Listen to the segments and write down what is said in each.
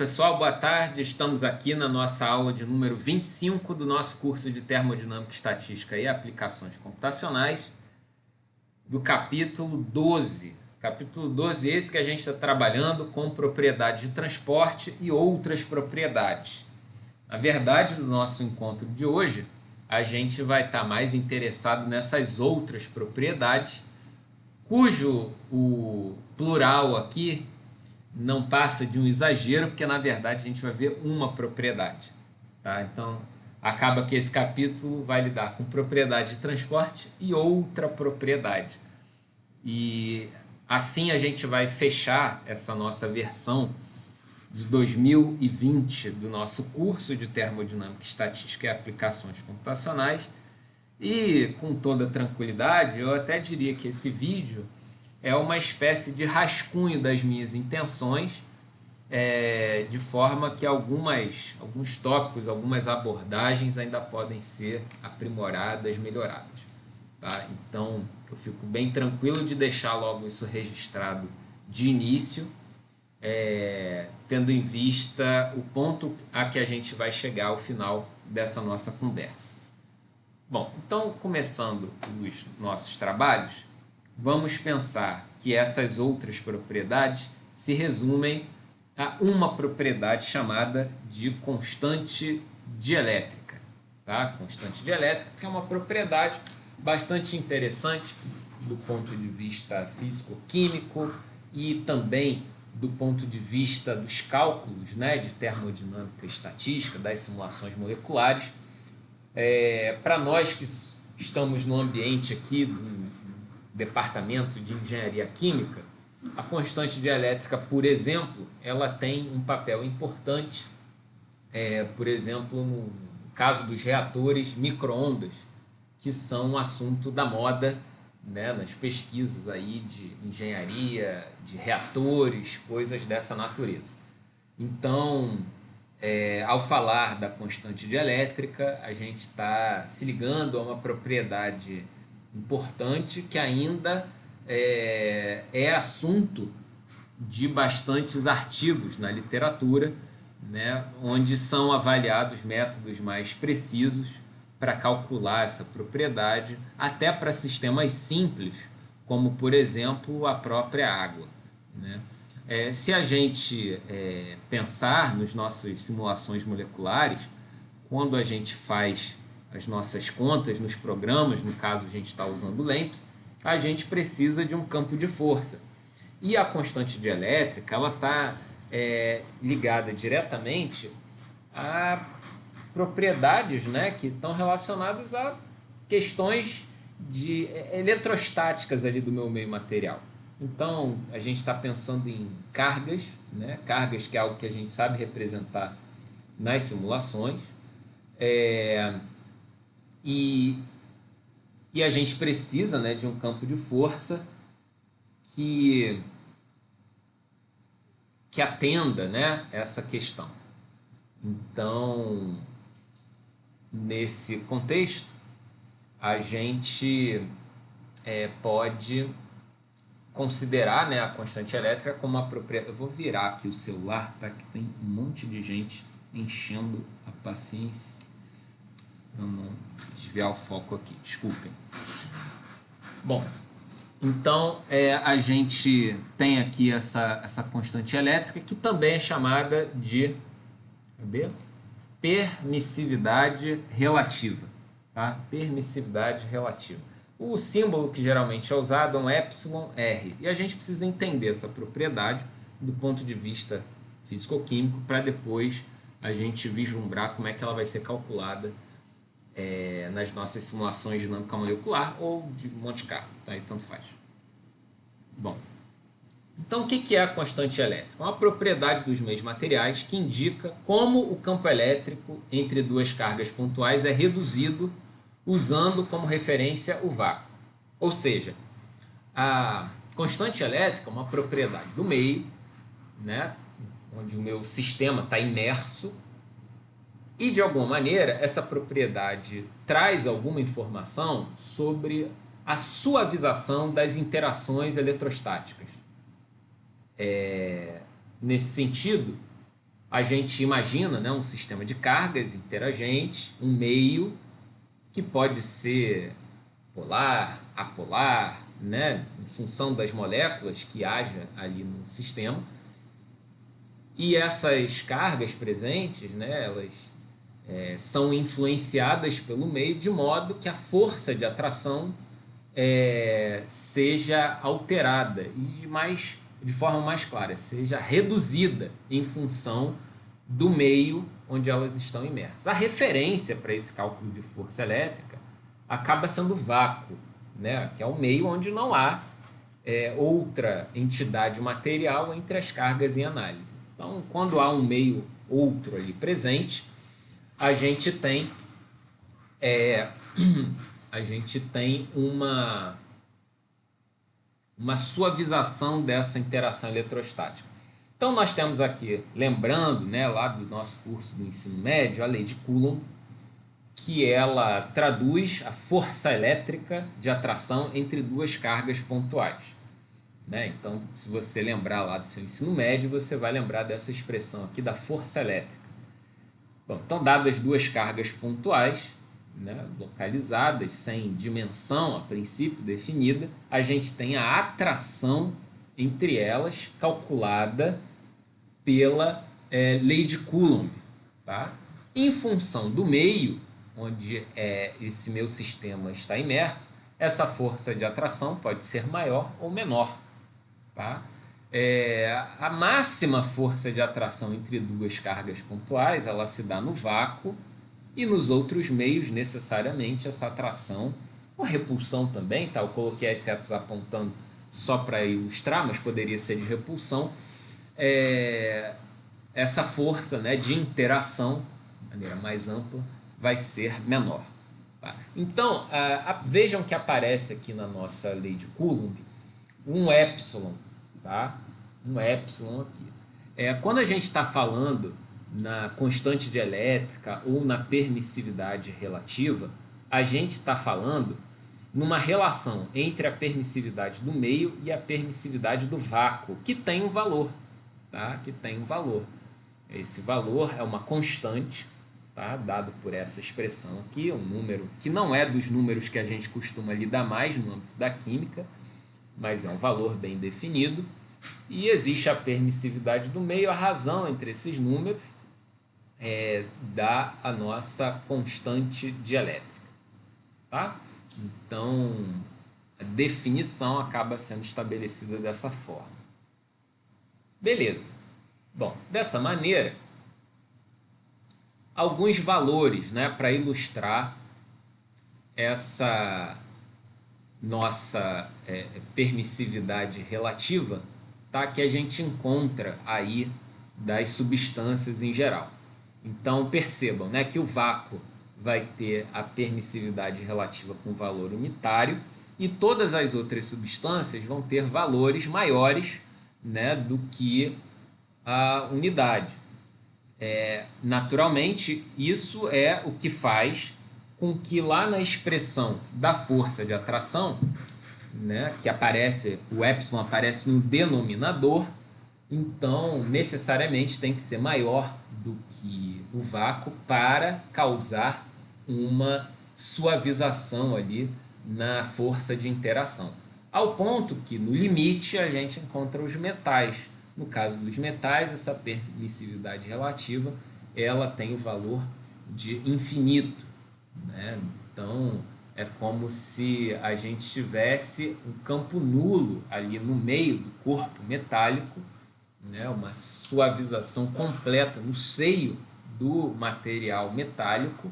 pessoal, boa tarde. Estamos aqui na nossa aula de número 25 do nosso curso de Termodinâmica, Estatística e Aplicações Computacionais, do capítulo 12. Capítulo 12 esse que a gente está trabalhando com propriedades de transporte e outras propriedades. Na verdade, no nosso encontro de hoje, a gente vai estar mais interessado nessas outras propriedades, cujo o plural aqui não passa de um exagero, porque na verdade a gente vai ver uma propriedade. Tá? Então, acaba que esse capítulo vai lidar com propriedade de transporte e outra propriedade. E assim a gente vai fechar essa nossa versão de 2020 do nosso curso de Termodinâmica, Estatística e Aplicações Computacionais. E com toda tranquilidade, eu até diria que esse vídeo é uma espécie de rascunho das minhas intenções, de forma que alguns tópicos, algumas abordagens ainda podem ser aprimoradas, melhoradas. Tá? Então, eu fico bem tranquilo de deixar logo isso registrado de início, tendo em vista o ponto a que a gente vai chegar ao final dessa nossa conversa. Bom, então, começando os nossos trabalhos, vamos pensar que essas outras propriedades se resumem a uma propriedade chamada de constante dielétrica. Tá? Constante dielétrica, que é uma propriedade bastante interessante do ponto de vista físico-químico e também do ponto de vista dos cálculos, né, de termodinâmica estatística, das simulações moleculares. Para nós que estamos no ambiente aqui do departamento de engenharia química, a constante dielétrica, por exemplo, ela tem um papel importante, por exemplo, no caso dos reatores micro-ondas, que são um assunto da moda, né, nas pesquisas aí de engenharia, de reatores, coisas dessa natureza. Então, ao falar da constante dielétrica, a gente está se ligando a uma propriedade importante que ainda é assunto de bastantes artigos na literatura, né, onde são avaliados métodos mais precisos para calcular essa propriedade, até para sistemas simples, como, por exemplo, a própria água. Né? Se a gente pensar nas nossas simulações moleculares, quando a gente faz as nossas contas nos programas, no caso a gente está usando o LAMMPS, a gente precisa de um campo de força. E a constante dielétrica está ligada diretamente a propriedades, né, que estão relacionadas a questões de eletrostáticas ali do meu meio material. Então, a gente está pensando em cargas, né, cargas que é algo que a gente sabe representar nas simulações, e a gente precisa, né, de um campo de força que atenda, né, essa questão. Então, nesse contexto, a gente pode considerar, né, a constante elétrica como uma propriedade. Eu vou virar aqui o celular, tá, que tem um monte de gente enchendo a paciência para não desviar o foco aqui, desculpem. Bom, então a gente tem aqui essa constante elétrica, que também é chamada de permissividade relativa. Tá? Permissividade relativa. O símbolo que geralmente é usado é um εr. E a gente precisa entender essa propriedade do ponto de vista físico-químico para depois a gente vislumbrar como é que ela vai ser calculada nas nossas simulações de dinâmica molecular ou de Monte Carlo. Tá? E tanto faz. Bom, então o que é a constante elétrica? É uma propriedade dos meios materiais que indica como o campo elétrico entre duas cargas pontuais é reduzido usando como referência o vácuo. Ou seja, a constante elétrica é uma propriedade do meio, né, onde o meu sistema está imerso, e de alguma maneira essa propriedade traz alguma informação sobre a suavização das interações eletrostáticas. Nesse sentido, A gente imagina, né, um sistema de cargas interagentes, um meio que pode ser polar, apolar, né, em função das moléculas que haja ali no sistema. E essas cargas presentes, né, elas são influenciadas pelo meio de modo que a força de atração seja alterada e de forma mais clara, seja reduzida em função do meio onde elas estão imersas. A referência para esse cálculo de força elétrica acaba sendo o vácuo, né? Que é o meio onde não há outra entidade material entre as cargas em análise. Então, quando há um meio outro ali presente, a gente tem uma suavização dessa interação eletrostática. Então, nós temos aqui, lembrando, né, lá do nosso curso do ensino médio, a lei de Coulomb, que ela traduz a força elétrica de atração entre duas cargas pontuais. Né? Então, se você lembrar lá do seu ensino médio, você vai lembrar dessa expressão aqui da força elétrica. Bom, então, dadas duas cargas pontuais, né, localizadas, sem dimensão a princípio definida, a gente tem a atração entre elas calculada pela lei de Coulomb. Tá? Em função do meio onde esse meu sistema está imerso, essa força de atração pode ser maior ou menor. Tá? A máxima força de atração entre duas cargas pontuais, ela se dá no vácuo, e nos outros meios, necessariamente, essa atração, ou repulsão também, tá? Eu coloquei as setas apontando só para ilustrar, mas poderia ser de repulsão, essa força, né, de interação, de maneira mais ampla, vai ser menor. Tá? Então, vejam que aparece aqui na nossa lei de Coulomb um epsilon, tá? Um epsilon aqui. Quando a gente está falando na constante de elétrica ou na permissividade relativa, a gente está falando numa relação entre a permissividade do meio e a permissividade do vácuo, que tem um valor, tá? Que tem um valor. Esse valor é uma constante, tá? Dado por essa expressão aqui, um número que não é dos números que a gente costuma lidar mais no âmbito da química, mas é um valor bem definido, e existe a permissividade do meio. A razão entre esses números dá a nossa constante dielétrica. Tá? Então, a definição acaba sendo estabelecida dessa forma. Beleza. Bom, dessa maneira, alguns valores, né, para ilustrar essa nossa permissividade relativa, tá, que a gente encontra aí das substâncias em geral. Então, percebam, né, que o vácuo vai ter a permissividade relativa com valor unitário e todas as outras substâncias vão ter valores maiores, né, do que a unidade. Naturalmente, isso é o que faz com que lá na expressão da força de atração, né, que aparece, o epsilon aparece no denominador, então necessariamente tem que ser maior do que o vácuo para causar uma suavização ali na força de interação. Ao ponto que no limite a gente encontra os metais. No caso dos metais, essa permissividade relativa ela tem o valor de infinito, né? Então é como se a gente tivesse um campo nulo ali no meio do corpo metálico, né? Uma suavização completa no seio do material metálico.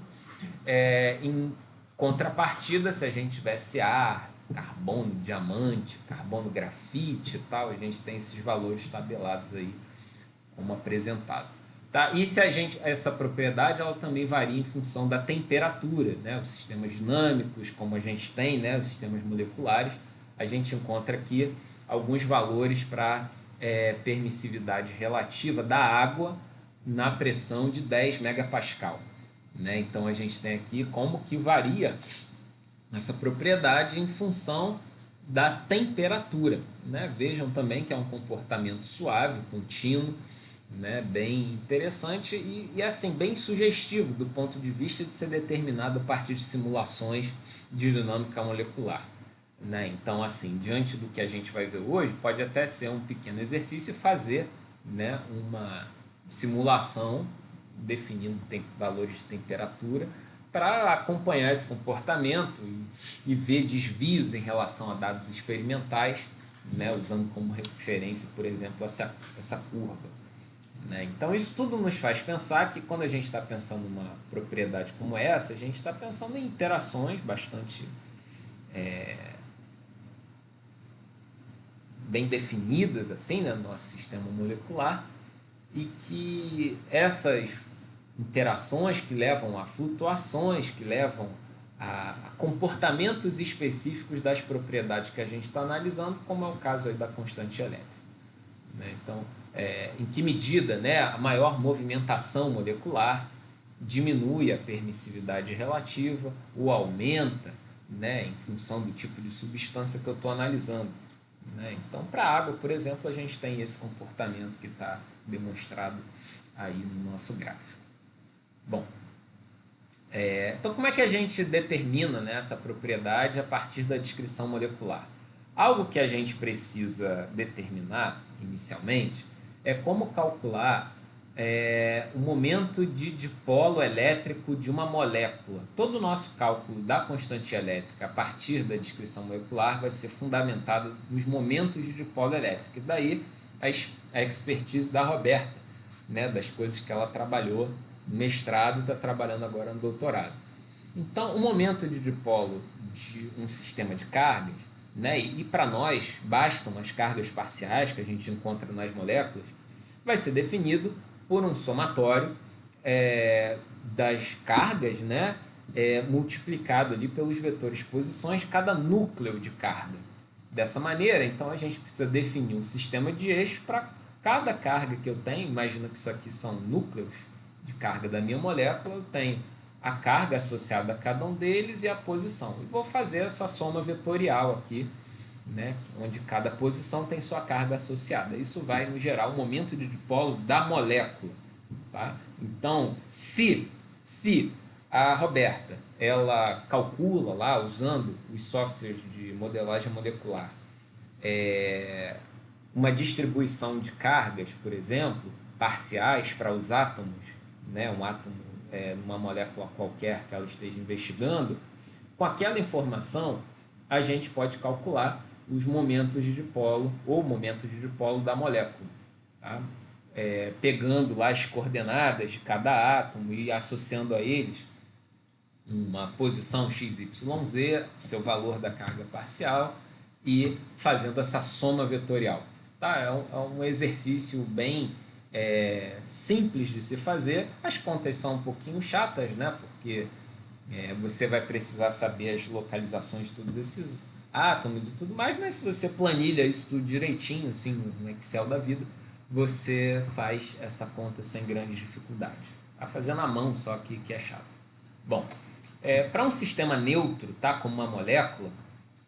Em contrapartida, se a gente tivesse ar, carbono, diamante, carbono, grafite e tal, a gente tem esses valores tabelados aí como apresentado. Tá? E se essa propriedade ela também varia em função da temperatura, né? Os sistemas dinâmicos, como a gente tem, né? Os sistemas moleculares, a gente encontra aqui alguns valores para permissividade relativa da água na pressão de 10 megapascal. Né? Então a gente tem aqui como que varia essa propriedade em função da temperatura. Né? Vejam também que é um comportamento suave, contínuo, né, bem interessante e assim, bem sugestivo do ponto de vista de ser determinado a partir de simulações de dinâmica molecular. Né? Então, assim, diante do que a gente vai ver hoje, pode até ser um pequeno exercício fazer, né, uma simulação definindo valores de temperatura para acompanhar esse comportamento e ver desvios em relação a dados experimentais, né, usando como referência, por exemplo, essa curva. Né? Então, isso tudo nos faz pensar que quando a gente está pensando numa propriedade como essa, a gente está pensando em interações bastante bem definidas assim, né, no nosso sistema molecular, e que essas interações que levam a flutuações, que levam a comportamentos específicos das propriedades que a gente está analisando, como é o caso aí da constante elétrica. Né? Então, em que medida, né, a maior movimentação molecular diminui a permissividade relativa ou aumenta, né, em função do tipo de substância que eu estou analisando. Né? Então, para a água, por exemplo, a gente tem esse comportamento que está demonstrado aí no nosso gráfico. Bom, então como é que a gente determina, né, essa propriedade a partir da descrição molecular? Algo que a gente precisa determinar inicialmente é como calcular o momento de dipolo elétrico de uma molécula. Todo o nosso cálculo da constante elétrica a partir da descrição molecular vai ser fundamentado nos momentos de dipolo elétrico. E daí a expertise da Roberta, né, das coisas que ela trabalhou no mestrado e está trabalhando agora no doutorado. Então, o momento de dipolo de um sistema de cargas, né, e para nós bastam as cargas parciais que a gente encontra nas moléculas, vai ser definido por um somatório das cargas, né, multiplicado ali pelos vetores posições de cada núcleo de carga. Dessa maneira, então, a gente precisa definir um sistema de eixo para cada carga que eu tenho. Imagina que isso aqui são núcleos de carga da minha molécula, eu tenho a carga associada a cada um deles e a posição. E vou fazer essa soma vetorial aqui, né, onde cada posição tem sua carga associada. Isso vai nos gerar o momento de dipolo da molécula. Tá? Então, se a Roberta ela calcula lá, usando os softwares de modelagem molecular, uma distribuição de cargas, por exemplo, parciais para os átomos, né, um átomo numa molécula qualquer que ela esteja investigando, com aquela informação a gente pode calcular os momentos de dipolo ou momento de dipolo da molécula. Tá? Pegando lá as coordenadas de cada átomo e associando a eles uma posição XYZ, seu valor da carga parcial, e fazendo essa soma vetorial. Tá? É um exercício bem simples de se fazer. As contas são um pouquinho chatas, né? Porque você vai precisar saber as localizações de todos esses átomos e tudo mais, mas se você planilha isso tudo direitinho, assim, no Excel da vida, você faz essa conta sem grandes dificuldades. Tá fazendo à mão só que é chato. Bom, para um sistema neutro, tá, como uma molécula,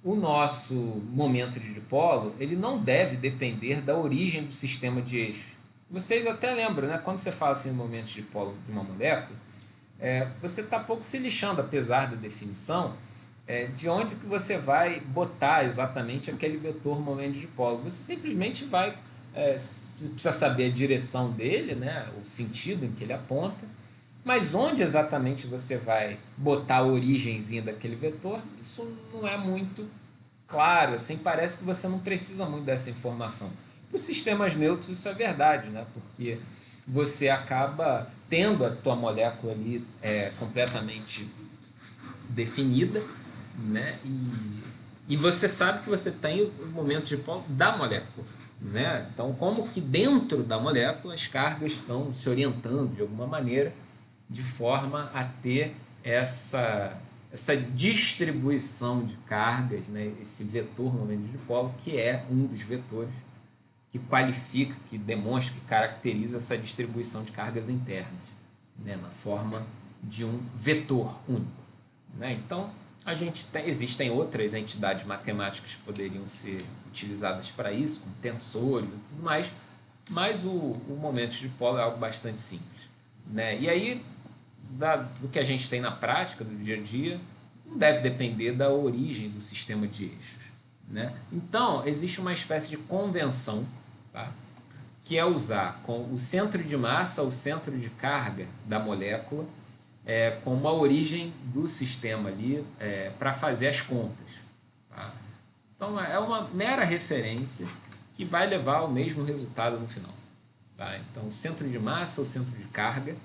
o nosso momento de dipolo ele não deve depender da origem do sistema de eixos. Vocês até lembram, né? Quando você fala assim, momento de dipolo de uma molécula, você está pouco se lixando, apesar da definição, de onde que você vai botar exatamente aquele vetor momento de dipolo. Você simplesmente vai, precisa saber a direção dele, né? O sentido em que ele aponta, mas onde exatamente você vai botar a origenzinha daquele vetor, isso não é muito claro, assim, parece que você não precisa muito dessa informação. Para os sistemas neutros isso é verdade, né? Porque você acaba tendo a tua molécula ali completamente definida, né? E você sabe que você tem o momento de dipolo da molécula. Né? Então, como que dentro da molécula as cargas estão se orientando de alguma maneira de forma a ter essa distribuição de cargas, né? Esse vetor momento de dipolo, que é um dos vetores que qualifica, que demonstra, que caracteriza essa distribuição de cargas internas, né? Na forma de um vetor único. Né? Então, existem outras entidades matemáticas que poderiam ser utilizadas para isso, como tensores e tudo mais, mas o momento de dipolo é algo bastante simples, né? E aí, do que a gente tem na prática, do dia a dia, não deve depender da origem do sistema de eixos, né? Então, existe uma espécie de convenção, tá? Que é usar com o centro de massa, o centro de carga da molécula, como a origem do sistema ali, para fazer as contas. Tá? Então, é uma mera referência que vai levar ao mesmo resultado no final. Tá? Então, o centro de massa, o centro de carga,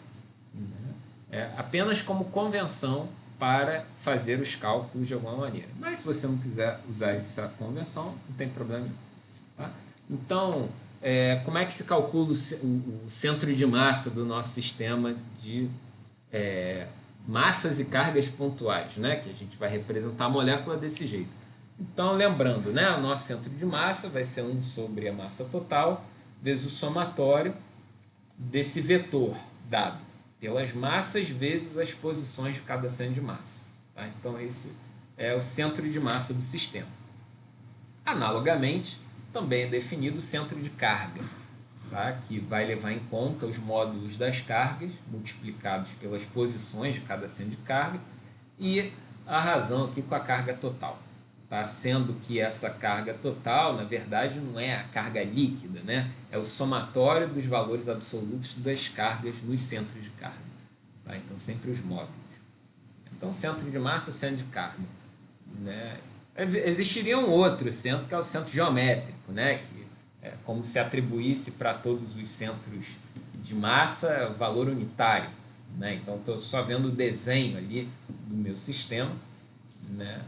né? Apenas como convenção para fazer os cálculos de alguma maneira. Mas se você não quiser usar essa convenção, não tem problema. Tá? Então, como é que se calcula o centro de massa do nosso sistema de massas e cargas pontuais, né? Que a gente vai representar a molécula desse jeito. Então, lembrando, né? O nosso centro de massa vai ser 1 sobre a massa total vezes o somatório desse vetor dado pelas massas vezes as posições de cada centro de massa. Tá? Então, esse é o centro de massa do sistema. Analogamente, também é definido o centro de carga, tá? Que vai levar em conta os módulos das cargas multiplicados pelas posições de cada centro de carga e a razão aqui com a carga total. Tá? Sendo que essa carga total, na verdade, não é a carga líquida, né? É o somatório dos valores absolutos das cargas nos centros de carga. Tá? Então, sempre os módulos. Então, centro de massa, centro de carga. Né? Existiria um outro centro, que é o centro geométrico, né? Que é como se atribuísse para todos os centros de massa valor unitário. Né? Então, estou só vendo o desenho ali do meu sistema, né?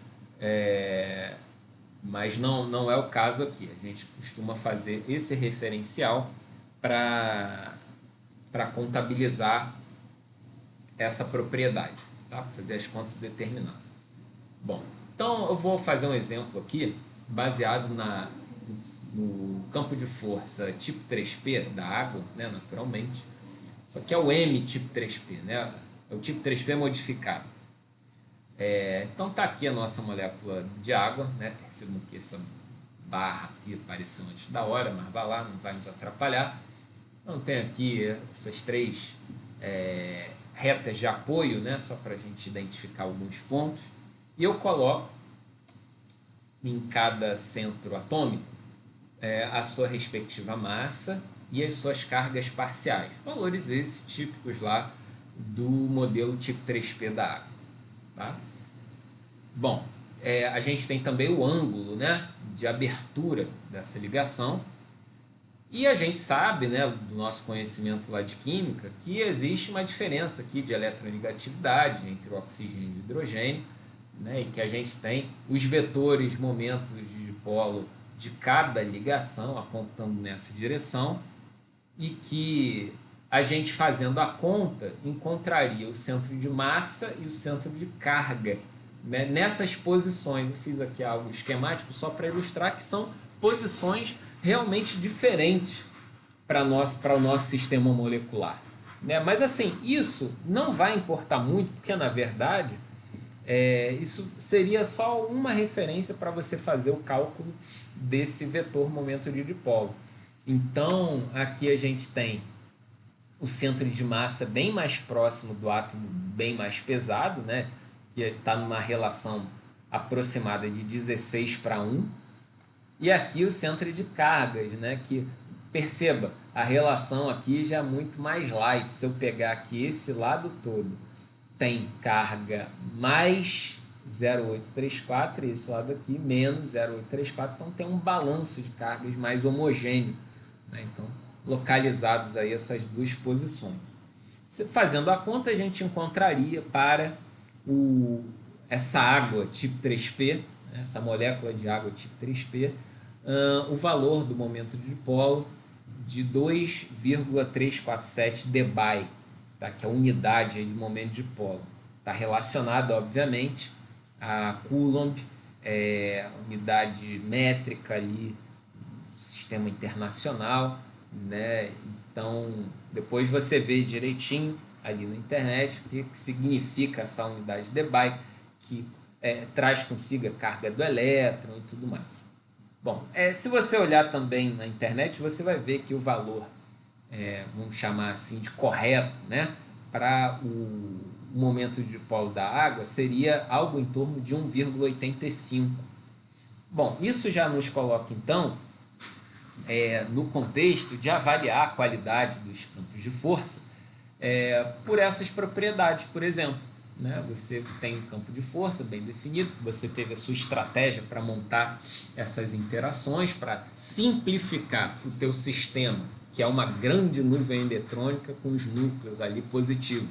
Mas não é o caso aqui. A gente costuma fazer esse referencial para contabilizar essa propriedade, tá? Para fazer as contas e determinar. Bom, então eu vou fazer um exemplo aqui baseado no campo de força tipo 3P da água, né, naturalmente. Só que é o M tipo 3P, né? É o tipo 3P modificado. Então tá aqui a nossa molécula de água, né? Percebam que essa barra aqui apareceu antes da hora, mas vai lá, não vai nos atrapalhar. Então tem aqui essas três retas de apoio, né? Só para a gente identificar alguns pontos. E eu coloco em cada centro atômico a sua respectiva massa e as suas cargas parciais. Valores esses típicos lá do modelo tipo 3P da água. Tá? Bom, a gente tem também o ângulo, né, de abertura dessa ligação. E a gente sabe, né, do nosso conhecimento lá de química, que existe uma diferença aqui de eletronegatividade entre o oxigênio e o hidrogênio, né, e que a gente tem os vetores momentos de dipolo de cada ligação apontando nessa direção e que a gente fazendo a conta encontraria o centro de massa e o centro de carga, né, nessas posições. Eu fiz aqui algo esquemático só para ilustrar que são posições realmente diferentes para o nosso sistema molecular. Né? Mas assim, isso não vai importar muito, porque na verdade isso seria só uma referência para você fazer o cálculo desse vetor momento de dipolo. Então, aqui a gente tem o centro de massa bem mais próximo do átomo bem mais pesado, né? Que está numa relação aproximada de 16:1. E aqui o centro de cargas, né? Que, perceba, a relação aqui já é muito mais light. Se eu pegar aqui esse lado todo, tem carga mais 0,834 e esse lado aqui menos 0,834. Então tem um balanço de cargas mais homogêneo. Né? Então, localizados aí essas duas posições. Fazendo a conta, a gente encontraria para essa água tipo 3P, essa molécula de água tipo 3P, o valor do momento de dipolo de 2,347 dBi, tá? Que é a unidade aí de momento de dipolo. Está relacionado, obviamente, a Coulomb, unidade métrica ali do sistema internacional, né? Então, depois você vê direitinho ali na internet o que significa essa unidade de dBi, que traz consigo a carga do elétron e tudo mais. Bom, se você olhar também na internet, você vai ver que o valor, vamos chamar assim, de correto, né, para o momento de dipolo da água seria algo em torno de 1,85. Bom, isso já nos coloca, então, no contexto de avaliar a qualidade dos campos de força por essas propriedades, por exemplo. Né? Você tem um campo de força bem definido, você teve a sua estratégia para montar essas interações, para simplificar o teu sistema, que é uma grande nuvem eletrônica com os núcleos ali positivos,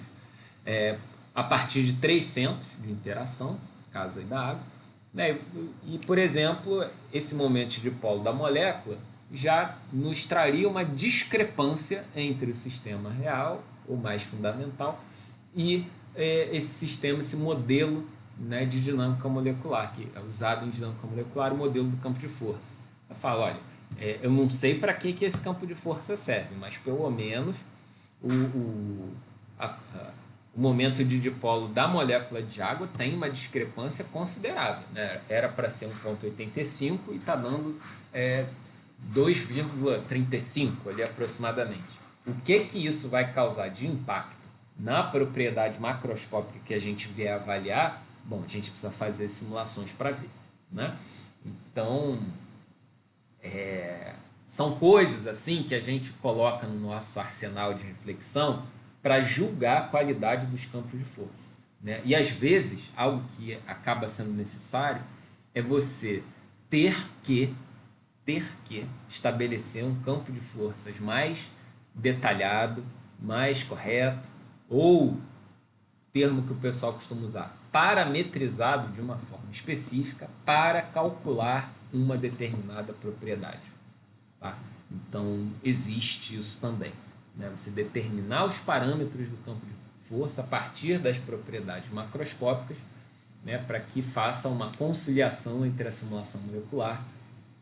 a partir de 3 centros de interação, no caso aí da água, né? E, por exemplo, esse momento de dipolo da molécula já nos traria uma discrepância entre o sistema real, o mais fundamental, e esse sistema, esse modelo, né, de dinâmica molecular, que é usado em dinâmica molecular, o modelo do campo de força. Eu falo, olha, eu não sei para que esse campo de força serve, mas pelo menos o momento de dipolo da molécula de água tem uma discrepância considerável. Né? Era para ser 1,85 e está dando 2,35 ali aproximadamente. O que isso vai causar de impacto na propriedade macroscópica que a gente vier avaliar? Bom, a gente precisa fazer simulações para ver. Né? Então, são coisas assim que a gente coloca no nosso arsenal de reflexão para julgar a qualidade dos campos de força. Né? E às vezes, algo que acaba sendo necessário é você ter que estabelecer um campo de forças mais detalhado, mais correto, ou termo que o pessoal costuma usar, parametrizado de uma forma específica para calcular uma determinada propriedade. Tá? Então, existe isso também. Né? Você determinar os parâmetros do campo de força a partir das propriedades macroscópicas, né, para que faça uma conciliação entre a simulação molecular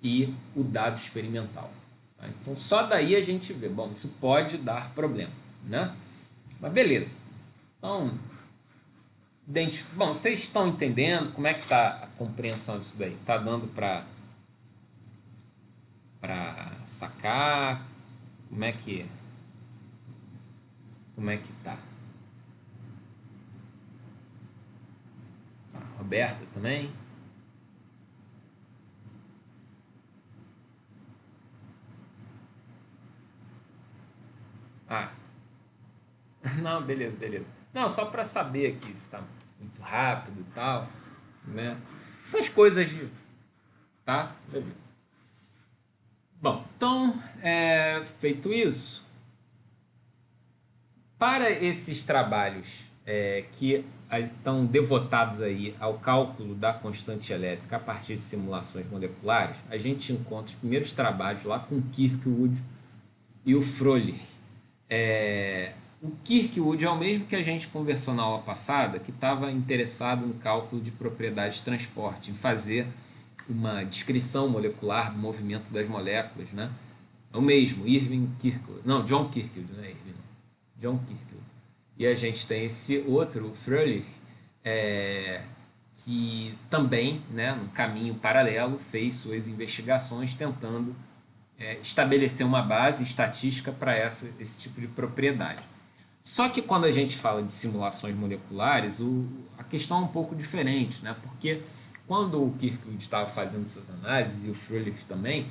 e o dado experimental. Tá? Então, só daí a gente vê, bom, isso pode dar problema. Né? Mas beleza. Então, bom, vocês estão entendendo como é que está a compreensão disso daí? Está dando para sacar? Como é que tá? Roberta também? Não, beleza. Não, só para saber aqui se está muito rápido e tal, né? Essas coisas de... Tá? Beleza. Bom, então, feito isso, para esses trabalhos que estão devotados aí ao cálculo da constante elétrica a partir de simulações moleculares, a gente encontra os primeiros trabalhos lá com Kirkwood e o Fröhlich. O Kirkwood é o mesmo que a gente conversou na aula passada, que estava interessado no cálculo de propriedades de transporte, em fazer uma descrição molecular do movimento das moléculas, né? É o mesmo, Irving Kirkwood. Não, John Kirkwood, não é Irving, não. John Kirkwood. E a gente tem esse outro, o Fröhlich, que também, né, no caminho paralelo, fez suas investigações tentando estabelecer uma base estatística para esse tipo de propriedade. Só que quando a gente fala de simulações moleculares, a questão é um pouco diferente, né? Porque quando o Kirkwood estava fazendo suas análises, e o Fröhlich também,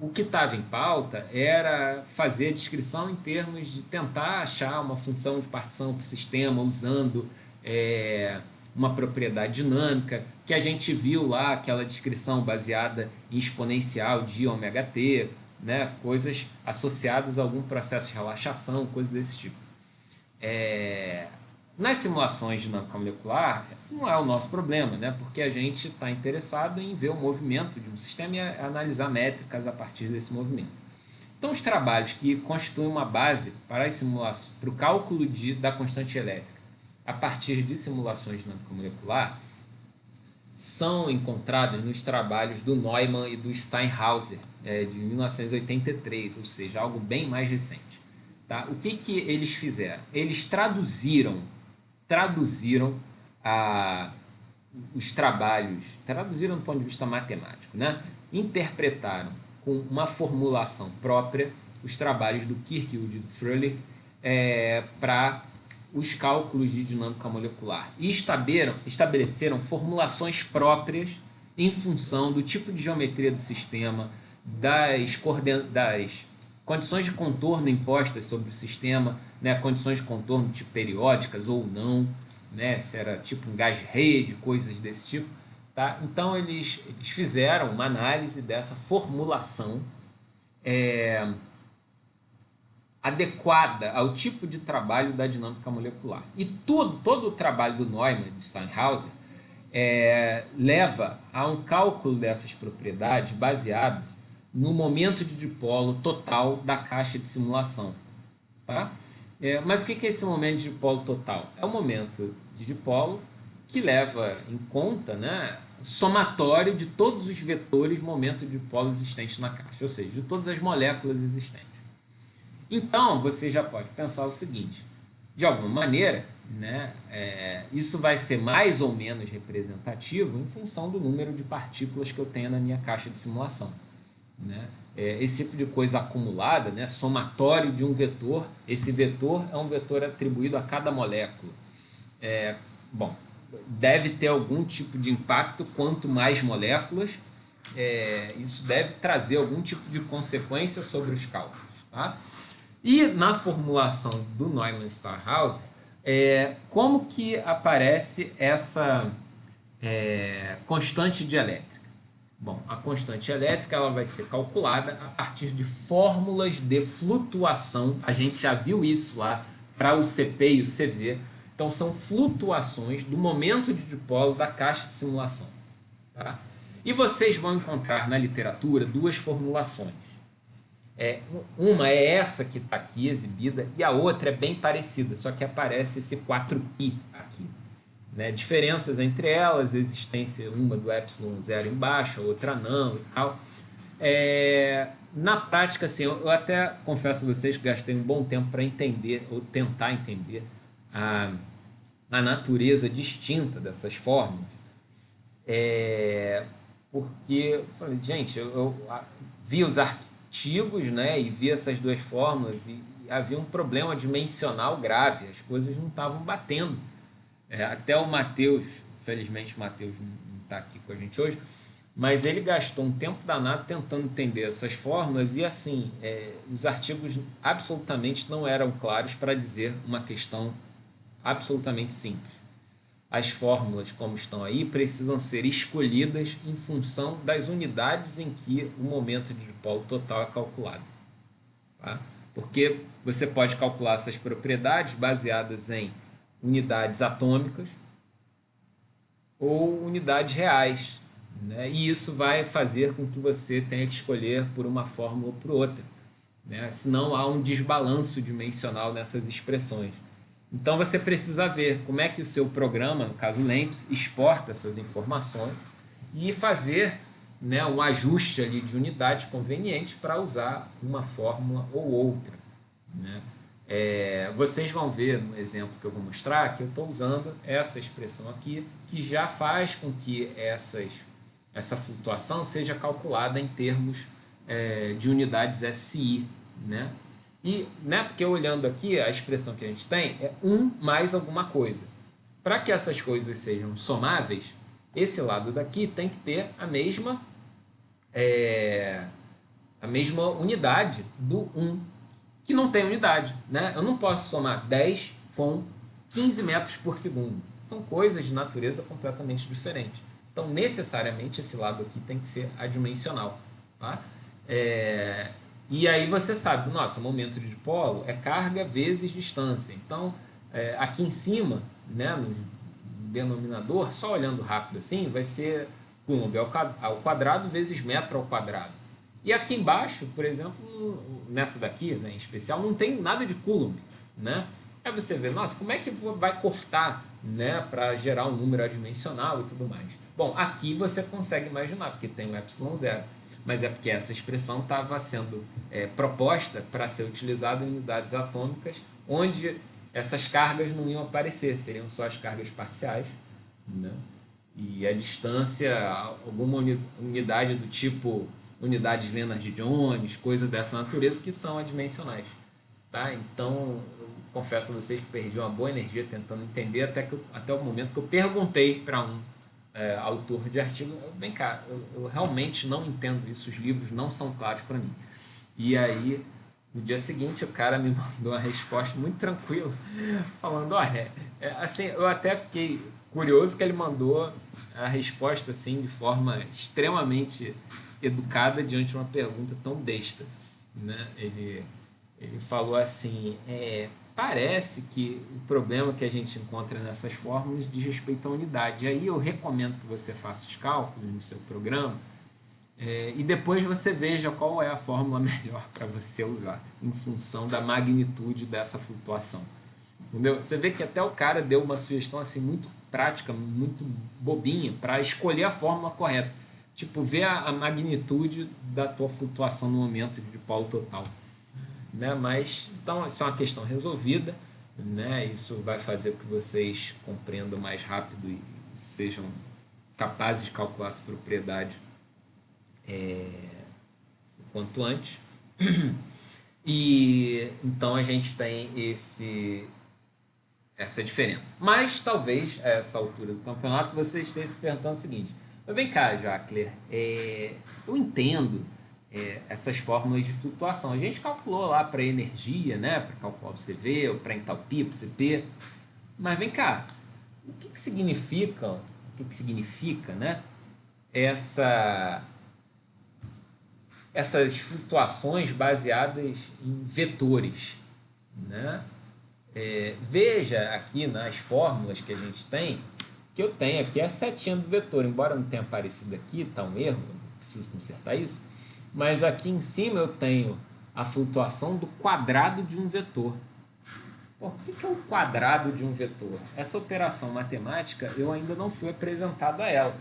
o que estava em pauta era fazer a descrição em termos de tentar achar uma função de partição para o sistema usando uma propriedade dinâmica, que a gente viu lá, aquela descrição baseada em exponencial de ωt, né, coisas associadas a algum processo de relaxação, coisas desse tipo. Nas simulações de dinâmica molecular, esse não é o nosso problema, né, porque a gente está interessado em ver o movimento de um sistema e analisar métricas a partir desse movimento. Então, os trabalhos que constituem uma base para as simulações, para o cálculo da constante elétrica a partir de simulações de dinâmica molecular são encontrados nos trabalhos do Neumann e do Steinhauser, de 1983, ou seja, algo bem mais recente. Tá? O que eles fizeram? Eles traduziram os trabalhos, traduziram do ponto de vista matemático, né? Interpretaram com uma formulação própria os trabalhos do Kirkwood e do Fröhlich para os cálculos de dinâmica molecular e estabeleceram formulações próprias em função do tipo de geometria do sistema, das condições de contorno impostas sobre o sistema, né, condições de contorno tipo periódicas ou não, né, se era tipo um gás-rede, coisas desse tipo. Tá? Então eles fizeram uma análise dessa formulação adequada ao tipo de trabalho da dinâmica molecular. E todo o trabalho do Neumann e de Steinhauser leva a um cálculo dessas propriedades baseado no momento de dipolo total da caixa de simulação. Tá? Mas o que é esse momento de dipolo total? É o momento de dipolo que leva em conta, né, o somatório de todos os vetores momento de dipolo existentes na caixa, ou seja, de todas as moléculas existentes. Então, você já pode pensar o seguinte, de alguma maneira, né, isso vai ser mais ou menos representativo em função do número de partículas que eu tenho na minha caixa de simulação. Né? Esse tipo de coisa acumulada, né, somatório de um vetor, esse vetor é um vetor atribuído a cada molécula. Bom, deve ter algum tipo de impacto, quanto mais moléculas, isso deve trazer algum tipo de consequência sobre os cálculos. Tá? E na formulação do Neumann-Steinhauser, como que aparece essa constante dielétrica? Bom, a constante elétrica ela vai ser calculada a partir de fórmulas de flutuação. A gente já viu isso lá para o CP e o CV. Então, são flutuações do momento de dipolo da caixa de simulação. Tá? E vocês vão encontrar na literatura duas formulações. Uma é essa que está aqui exibida e a outra é bem parecida, só que aparece esse 4π aqui. Né? Diferenças entre elas, a existência uma do epsilon zero embaixo, a outra não e tal. Na prática, assim, eu até confesso a vocês que gastei um bom tempo para entender, ou tentar entender, a natureza distinta dessas fórmulas. Porque eu falei, gente, eu vi os artigos, né, e vi essas duas fórmulas e havia um problema dimensional grave, as coisas não estavam batendo. Até o Matheus, felizmente o Matheus não está aqui com a gente hoje, mas ele gastou um tempo danado tentando entender essas fórmulas e assim, os artigos absolutamente não eram claros para dizer uma questão absolutamente simples. As fórmulas, como estão aí, precisam ser escolhidas em função das unidades em que o momento de dipolo total é calculado. Tá? Porque você pode calcular essas propriedades baseadas em unidades atômicas ou unidades reais. Né? E isso vai fazer com que você tenha que escolher por uma fórmula ou por outra. Né? Senão há um desbalanço dimensional nessas expressões. Então você precisa ver como é que o seu programa, no caso LAMMPS, exporta essas informações e fazer, né, um ajuste ali de unidades convenientes para usar uma fórmula ou outra. Né? Vocês vão ver no exemplo que eu vou mostrar que eu estou usando essa expressão aqui, que já faz com que essa flutuação seja calculada em termos de unidades SI. Né? E, né, porque olhando aqui, a expressão que a gente tem é 1 mais alguma coisa. Para que essas coisas sejam somáveis, esse lado daqui tem que ter a mesma unidade do 1, que não tem unidade. Né? Eu não posso somar 10 com 15 metros por segundo. São coisas de natureza completamente diferentes. Então, necessariamente, esse lado aqui tem que ser adimensional. Tá? E aí você sabe, nossa, momento de dipolo é carga vezes distância. Então, aqui em cima, né, no denominador, só olhando rápido assim, vai ser Coulomb ao quadrado vezes metro ao quadrado. E aqui embaixo, por exemplo, nessa daqui, né, em especial, não tem nada de Coulomb. Né? Aí você vê, nossa, como é que vai cortar, né, para gerar um número adimensional e tudo mais? Bom, aqui você consegue imaginar, porque tem o epsilon zero. Mas é porque essa expressão estava sendo proposta para ser utilizada em unidades atômicas, onde essas cargas não iam aparecer, seriam só as cargas parciais. Né? E a distância, alguma unidade do tipo unidades Lennard-Jones, coisa dessa natureza, que são adimensionais. Tá? Então, eu confesso a vocês que perdi uma boa energia tentando entender até o momento que eu perguntei para um autor de artigo, vem cá, eu realmente não entendo isso, os livros não são claros para mim. E aí, no dia seguinte, o cara me mandou uma resposta muito tranquila, falando, olha, assim, eu até fiquei curioso que ele mandou a resposta assim de forma extremamente educada diante de uma pergunta tão besta, né? Ele falou assim, parece que o problema que a gente encontra nessas fórmulas diz respeito à unidade. E aí eu recomendo que você faça os cálculos no seu programa e depois você veja qual é a fórmula melhor para você usar em função da magnitude dessa flutuação. Entendeu? Você vê que até o cara deu uma sugestão assim muito prática, muito bobinha, para escolher a fórmula correta. Tipo, ver a magnitude da tua flutuação no momento de polo total. Né? Mas, então, isso é uma questão resolvida. Né? Isso vai fazer com que vocês compreendam mais rápido e sejam capazes de calcular essa propriedade o quanto antes. E então a gente tem essa diferença. Mas talvez a essa altura do campeonato você esteja se perguntando o seguinte: mas vem cá, Jackler, eu entendo essas fórmulas de flutuação. A gente calculou lá para energia, né, para calcular o CV, ou para entalpia, para o CP. Mas vem cá, o que significa, né, essas flutuações baseadas em vetores, né? Veja aqui nas fórmulas que a gente tem, que eu tenho aqui a setinha do vetor, embora não tenha aparecido aqui, está um erro, eu preciso consertar isso, mas aqui em cima eu tenho a flutuação do quadrado de um vetor. Pô, o que é o quadrado de um vetor? Essa operação matemática eu ainda não fui apresentado a ela.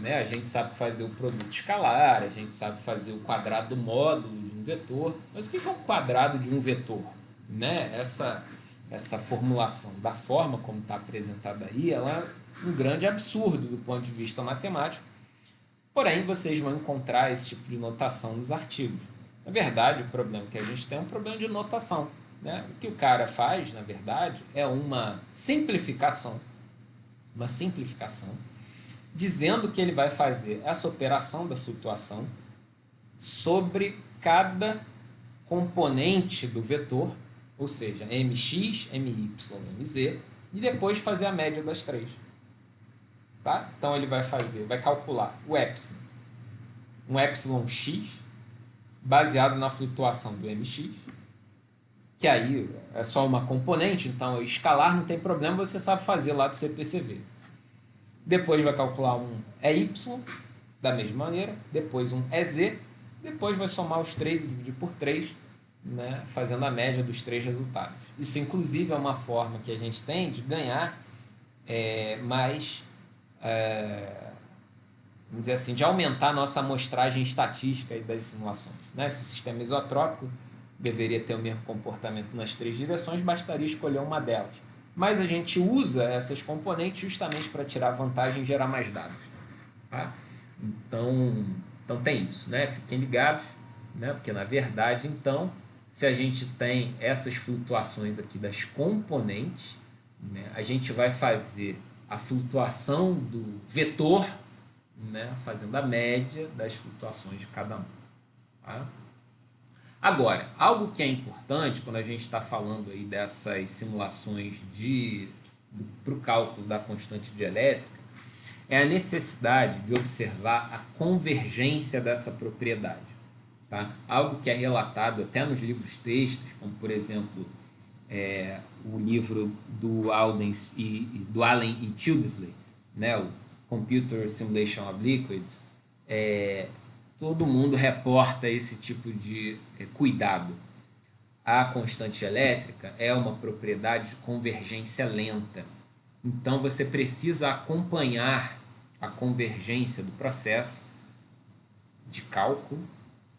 Né? A gente sabe fazer o produto escalar, a gente sabe fazer o quadrado do módulo de um vetor, mas o que é o quadrado de um vetor? Né? Essa formulação da forma como está apresentada aí, ela é um grande absurdo do ponto de vista matemático, porém vocês vão encontrar esse tipo de notação nos artigos. Na verdade, o problema que a gente tem é um problema de notação. Né? O que o cara faz, na verdade, é uma simplificação, dizendo que ele vai fazer essa operação da flutuação sobre cada componente do vetor, ou seja, mx, my, mz, e depois fazer a média das três. Tá? Então ele vai calcular o epsilon, um epsilon x, baseado na flutuação do mx, que aí é só uma componente, então escalar não tem problema, você sabe fazer lá do CPCV. Depois vai calcular um EY, da mesma maneira, depois um EZ, depois vai somar os três e dividir por 3, né, fazendo a média dos três resultados. Isso, inclusive, é uma forma que a gente tem de ganhar mais, vamos dizer assim, de aumentar a nossa amostragem estatística aí das simulações. Né? Se o sistema isotrópico deveria ter o mesmo comportamento nas três direções, bastaria escolher uma delas. Mas a gente usa essas componentes justamente para tirar vantagem e gerar mais dados. Tá? Então tem isso, né? Fiquem ligados, né? Porque na verdade, então, se a gente tem essas flutuações aqui das componentes, né? A gente vai fazer a flutuação do vetor, né? Fazendo a média das flutuações de cada um. Tá? Agora, algo que é importante quando a gente está falando aí dessas simulações para o cálculo da constante dielétrica é a necessidade de observar a convergência dessa propriedade. Tá? Algo que é relatado até nos livros textos, como por exemplo o livro do Allen e Tildesley, né? O Computer Simulation of Liquids, todo mundo reporta esse tipo de cuidado. A constante elétrica é uma propriedade de convergência lenta. Então, você precisa acompanhar a convergência do processo de cálculo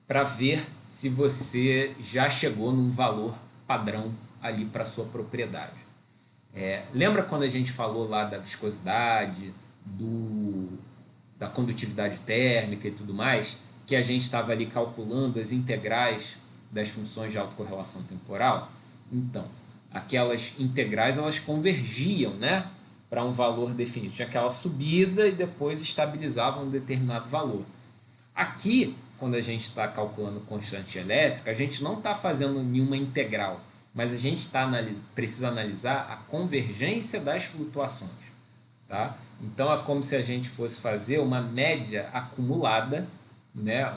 para ver se você já chegou num valor padrão ali para a sua propriedade. Lembra quando a gente falou lá da viscosidade, da condutividade térmica e tudo mais, que a gente estava ali calculando as integrais das funções de autocorrelação temporal. Então, aquelas integrais elas convergiam, né, para um valor definido. Tinha aquela subida e depois estabilizavam um determinado valor. Aqui, quando a gente está calculando constante elétrica, a gente não está fazendo nenhuma integral, mas a gente precisa analisar a convergência das flutuações. Tá? Então, é como se a gente fosse fazer uma média acumulada, né?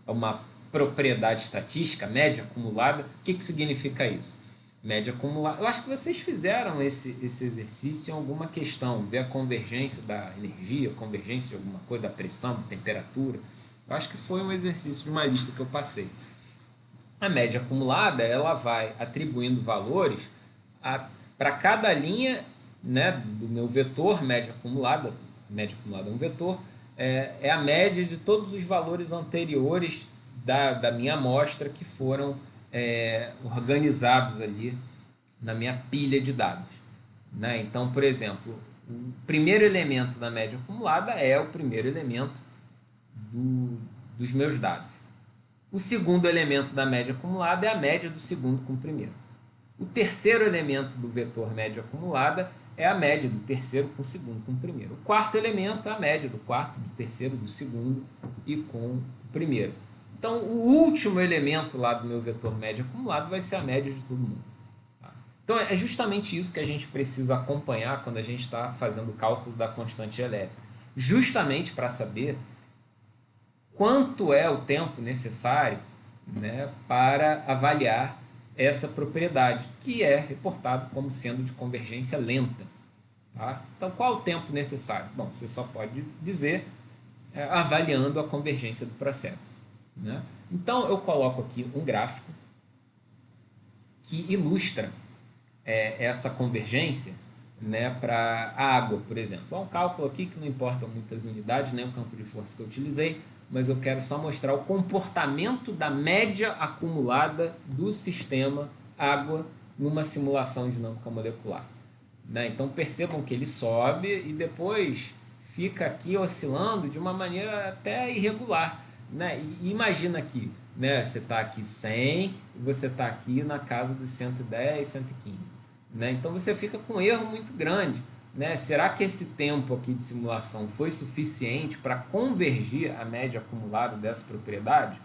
uma propriedade estatística, média acumulada. O que significa isso? Média acumulada. Eu acho que vocês fizeram esse exercício em alguma questão, ver a convergência da energia, convergência de alguma coisa, da pressão, da temperatura. Eu acho que foi um exercício de uma lista que eu passei. A média acumulada, ela vai atribuindo valores para cada linha, né, do meu vetor, média acumulada é um vetor, é a média de todos os valores anteriores da minha amostra que foram organizados ali na minha pilha de dados. Né? Então, por exemplo, o primeiro elemento da média acumulada é o primeiro elemento dos meus dados. O segundo elemento da média acumulada é a média do segundo com o primeiro. O terceiro elemento do vetor média acumulada é a média do terceiro com o segundo com o primeiro. O quarto elemento é a média do quarto, do terceiro, do segundo e com o primeiro. Então, o último elemento lá do meu vetor média acumulado vai ser a média de todo mundo. Tá? Então, é justamente isso que a gente precisa acompanhar quando a gente está fazendo o cálculo da constante elétrica. Justamente para saber quanto é o tempo necessário, né, para avaliar essa propriedade, que é reportado como sendo de convergência lenta. Tá? Então, qual o tempo necessário? Bom, você só pode dizer avaliando a convergência do processo. Né? Então, eu coloco aqui um gráfico que ilustra essa convergência, né, para a água, por exemplo. Há um cálculo aqui que não importa muitas unidades, nem o campo de força que eu utilizei, mas eu quero só mostrar o comportamento da média acumulada do sistema água numa simulação dinâmica molecular. Né? Então percebam que ele sobe e depois fica aqui oscilando de uma maneira até irregular. Né? E imagina aqui, né? Você está aqui 100 e você está aqui na casa dos 110, 115. Né? Então você fica com um erro muito grande. Né? Será que esse tempo aqui de simulação foi suficiente para convergir a média acumulada dessa propriedade?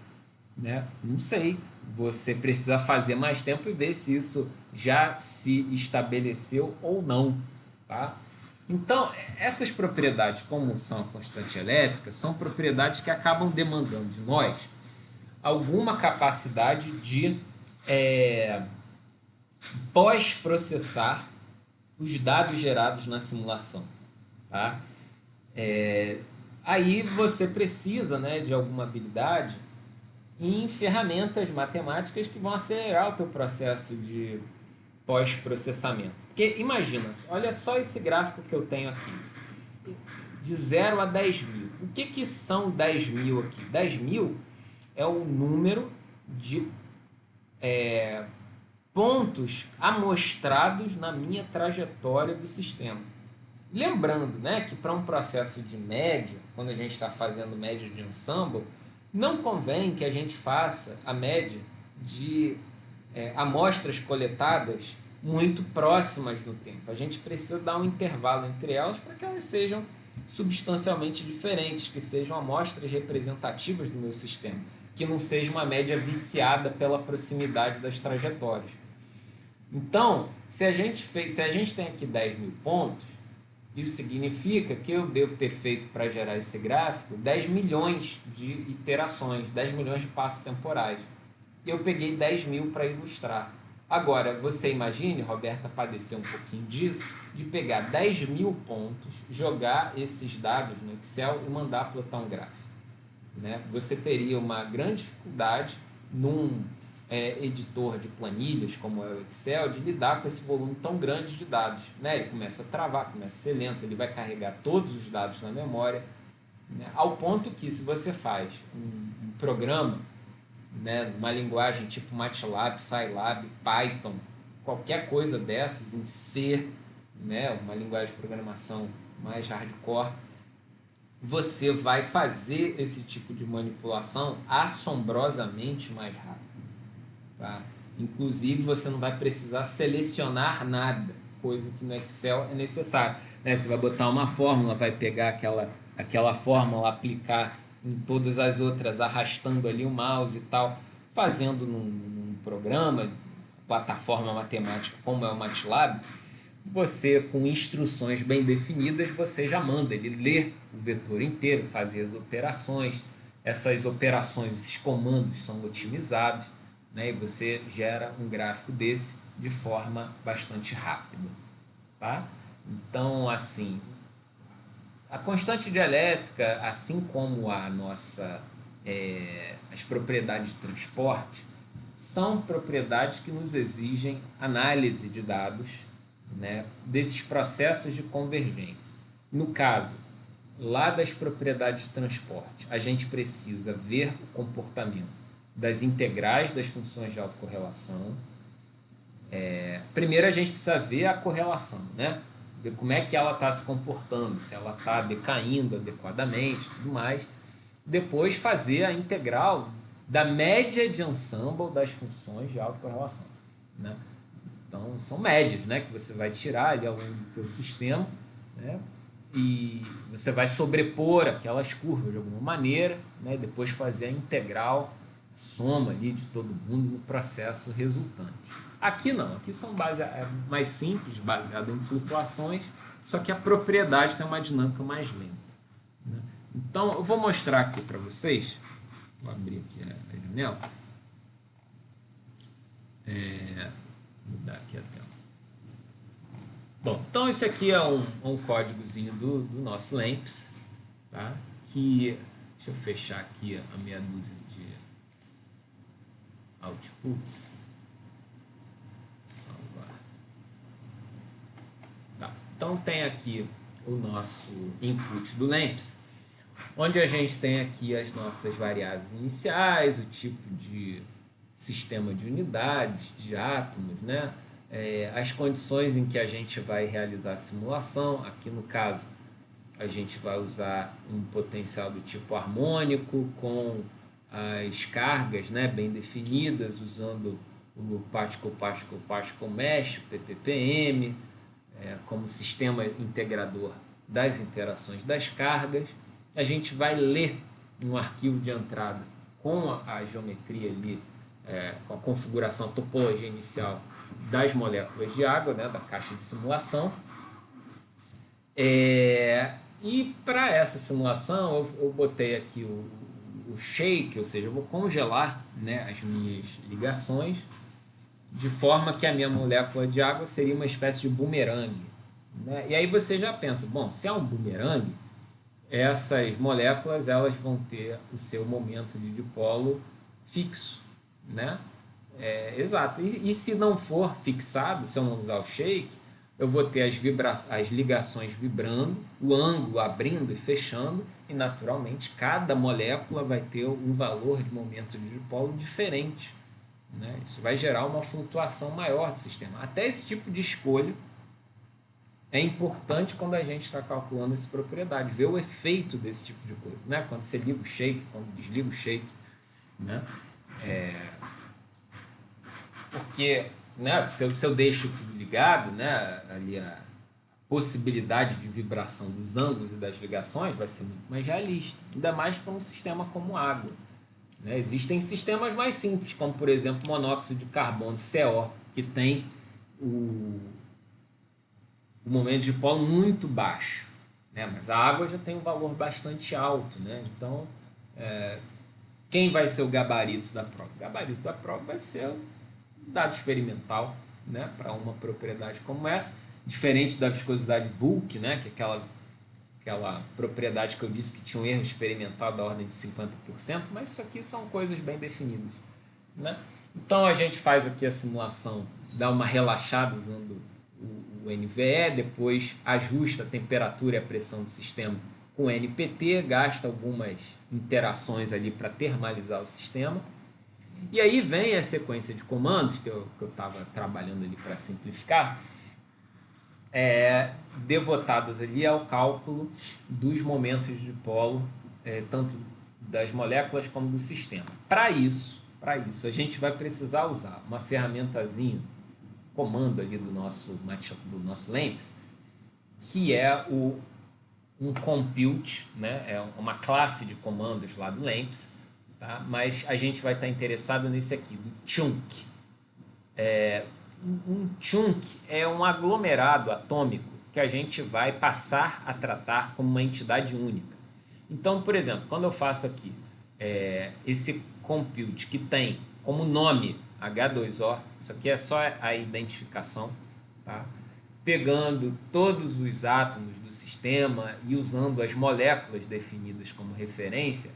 Né? Não sei. Você precisa fazer mais tempo e ver se isso já se estabeleceu ou não. Tá? Então, essas propriedades, como são a constante elétrica, são propriedades que acabam demandando de nós alguma capacidade de pós-processar os dados gerados na simulação. Tá? Aí você precisa, né, de alguma habilidade em ferramentas matemáticas que vão acelerar o teu processo de pós-processamento. Porque imagina, olha só esse gráfico que eu tenho aqui, de 0 a 10 mil. O que são 10 mil aqui? 10 mil é o número de pontos amostrados na minha trajetória do sistema. Lembrando, né, que para um processo de média, quando a gente está fazendo média de ensemble, não convém que a gente faça a média de amostras coletadas muito próximas no tempo. A gente precisa dar um intervalo entre elas para que elas sejam substancialmente diferentes, que sejam amostras representativas do meu sistema, que não seja uma média viciada pela proximidade das trajetórias. Então, se a gente tem aqui 10 mil pontos, isso significa que eu devo ter feito para gerar esse gráfico 10 milhões de iterações, 10 milhões de passos temporais. Eu peguei 10 mil para ilustrar. Agora, você imagine, Roberta padecer um pouquinho disso, de pegar 10 mil pontos, jogar esses dados no Excel e mandar plotar um gráfico. Né? Você teria uma grande dificuldade num editor de planilhas como é o Excel de lidar com esse volume tão grande de dados. Né? Ele começa a travar, começa a ser lento, ele vai carregar todos os dados na memória, né? Ao ponto que se você faz um programa, né, uma linguagem tipo MATLAB, Scilab, Python, qualquer coisa dessas em C, né, uma linguagem de programação mais hardcore, você vai fazer esse tipo de manipulação assombrosamente mais rápido, tá? Inclusive, você não vai precisar selecionar nada, coisa que no Excel é necessário, né? Você vai botar uma fórmula, vai pegar aquela fórmula, aplicar em todas as outras, arrastando ali o mouse e tal, fazendo num programa, plataforma matemática como é o MATLAB. Você, com instruções bem definidas, você já manda ele ler o vetor inteiro, fazer as operações. Essas operações, esses comandos são otimizados, né? E você gera um gráfico desse de forma bastante rápida, tá? Então, assim, a constante dielétrica, assim como as propriedades de transporte, são propriedades que nos exigem análise de dados, né, desses processos de convergência. No caso, lá das propriedades de transporte, a gente precisa ver o comportamento das integrais das funções de autocorrelação. Primeiro a gente precisa ver a correlação, né? Ver como é que ela está se comportando, se ela está decaindo adequadamente, tudo mais. Depois fazer a integral da média de ensemble das funções de autocorrelação, né? Então, são médias, né, que você vai tirar ali ao longo do teu sistema, né, e você vai sobrepor aquelas curvas de alguma maneira, né, depois fazer a integral, a soma ali de todo mundo no processo resultante. Aqui não, aqui são mais simples, baseado em flutuações, só que a propriedade tem uma dinâmica mais lenta, né? Então, eu vou mostrar aqui para vocês, vou abrir aqui a janela, mudar aqui a tela. Bom, então esse aqui é um códigozinho do nosso LAMMPS, tá? Que, deixa eu fechar aqui a meia dúzia de outputs. Salvar. Tá. Então tem aqui o nosso input do LAMMPS, onde a gente tem aqui as nossas variáveis iniciais, o tipo de sistema de unidades, de átomos, né? As condições em que a gente vai realizar a simulação. Aqui no caso a gente vai usar um potencial do tipo harmônico com as cargas, né, bem definidas, usando o Particle Mesh, o PPPM, como sistema integrador das interações das cargas. A gente vai ler um arquivo de entrada com a geometria ali, com a configuração, a topologia inicial das moléculas de água, né, da caixa de simulação. E para essa simulação eu botei aqui o shake, ou seja, eu vou congelar, né, as minhas ligações, de forma que a minha molécula de água seria uma espécie de bumerangue, né? E aí você já pensa, bom, se é um bumerangue, essas moléculas elas vão ter o seu momento de dipolo fixo, né? Exato. E se não for fixado, se eu não usar o shake, eu vou ter as ligações vibrando, o ângulo abrindo e fechando, e naturalmente cada molécula vai ter um valor de momento de dipolo diferente, né? Isso vai gerar uma flutuação maior do sistema. Até esse tipo de escolha é importante quando a gente está calculando essa propriedade, ver o efeito desse tipo de coisa, né? Quando você liga o shake, quando desliga o shake, né? Porque, né, se eu deixo tudo ligado, né, ali a possibilidade de vibração dos ângulos e das ligações vai ser muito mais realista, ainda mais para um sistema como água, né? Existem sistemas mais simples, como por exemplo monóxido de carbono, CO, que tem o momento de dipolo muito baixo, né? Mas a água já tem um valor bastante alto, né? Então, quem vai ser o gabarito da prova? O gabarito da prova vai ser o dado experimental, né? Para uma propriedade como essa, diferente da viscosidade bulk, né? Que é aquela propriedade que eu disse que tinha um erro experimental da ordem de 50%, mas isso aqui são coisas bem definidas, né? Então a gente faz aqui a simulação, dá uma relaxada usando o NVE, depois ajusta a temperatura e a pressão do sistema com NPT, gasta algumas interações ali para termalizar o sistema, e aí vem a sequência de comandos que eu estava trabalhando ali para simplificar, devotadas ali ao cálculo dos momentos de dipolo, tanto das moléculas como do sistema. Para isso, a gente vai precisar usar uma ferramentazinha, comando ali do nosso LAMMPS, que é um compute, né? É uma classe de comandos lá do LAMMPS, tá? Mas a gente vai estar interessado nesse aqui, do chunk. Um chunk é um aglomerado atômico que a gente vai passar a tratar como uma entidade única. Então, por exemplo, quando eu faço aqui esse compute que tem como nome H2O, isso aqui é só a identificação, tá? Pegando todos os átomos do sistema e usando as moléculas definidas como referência,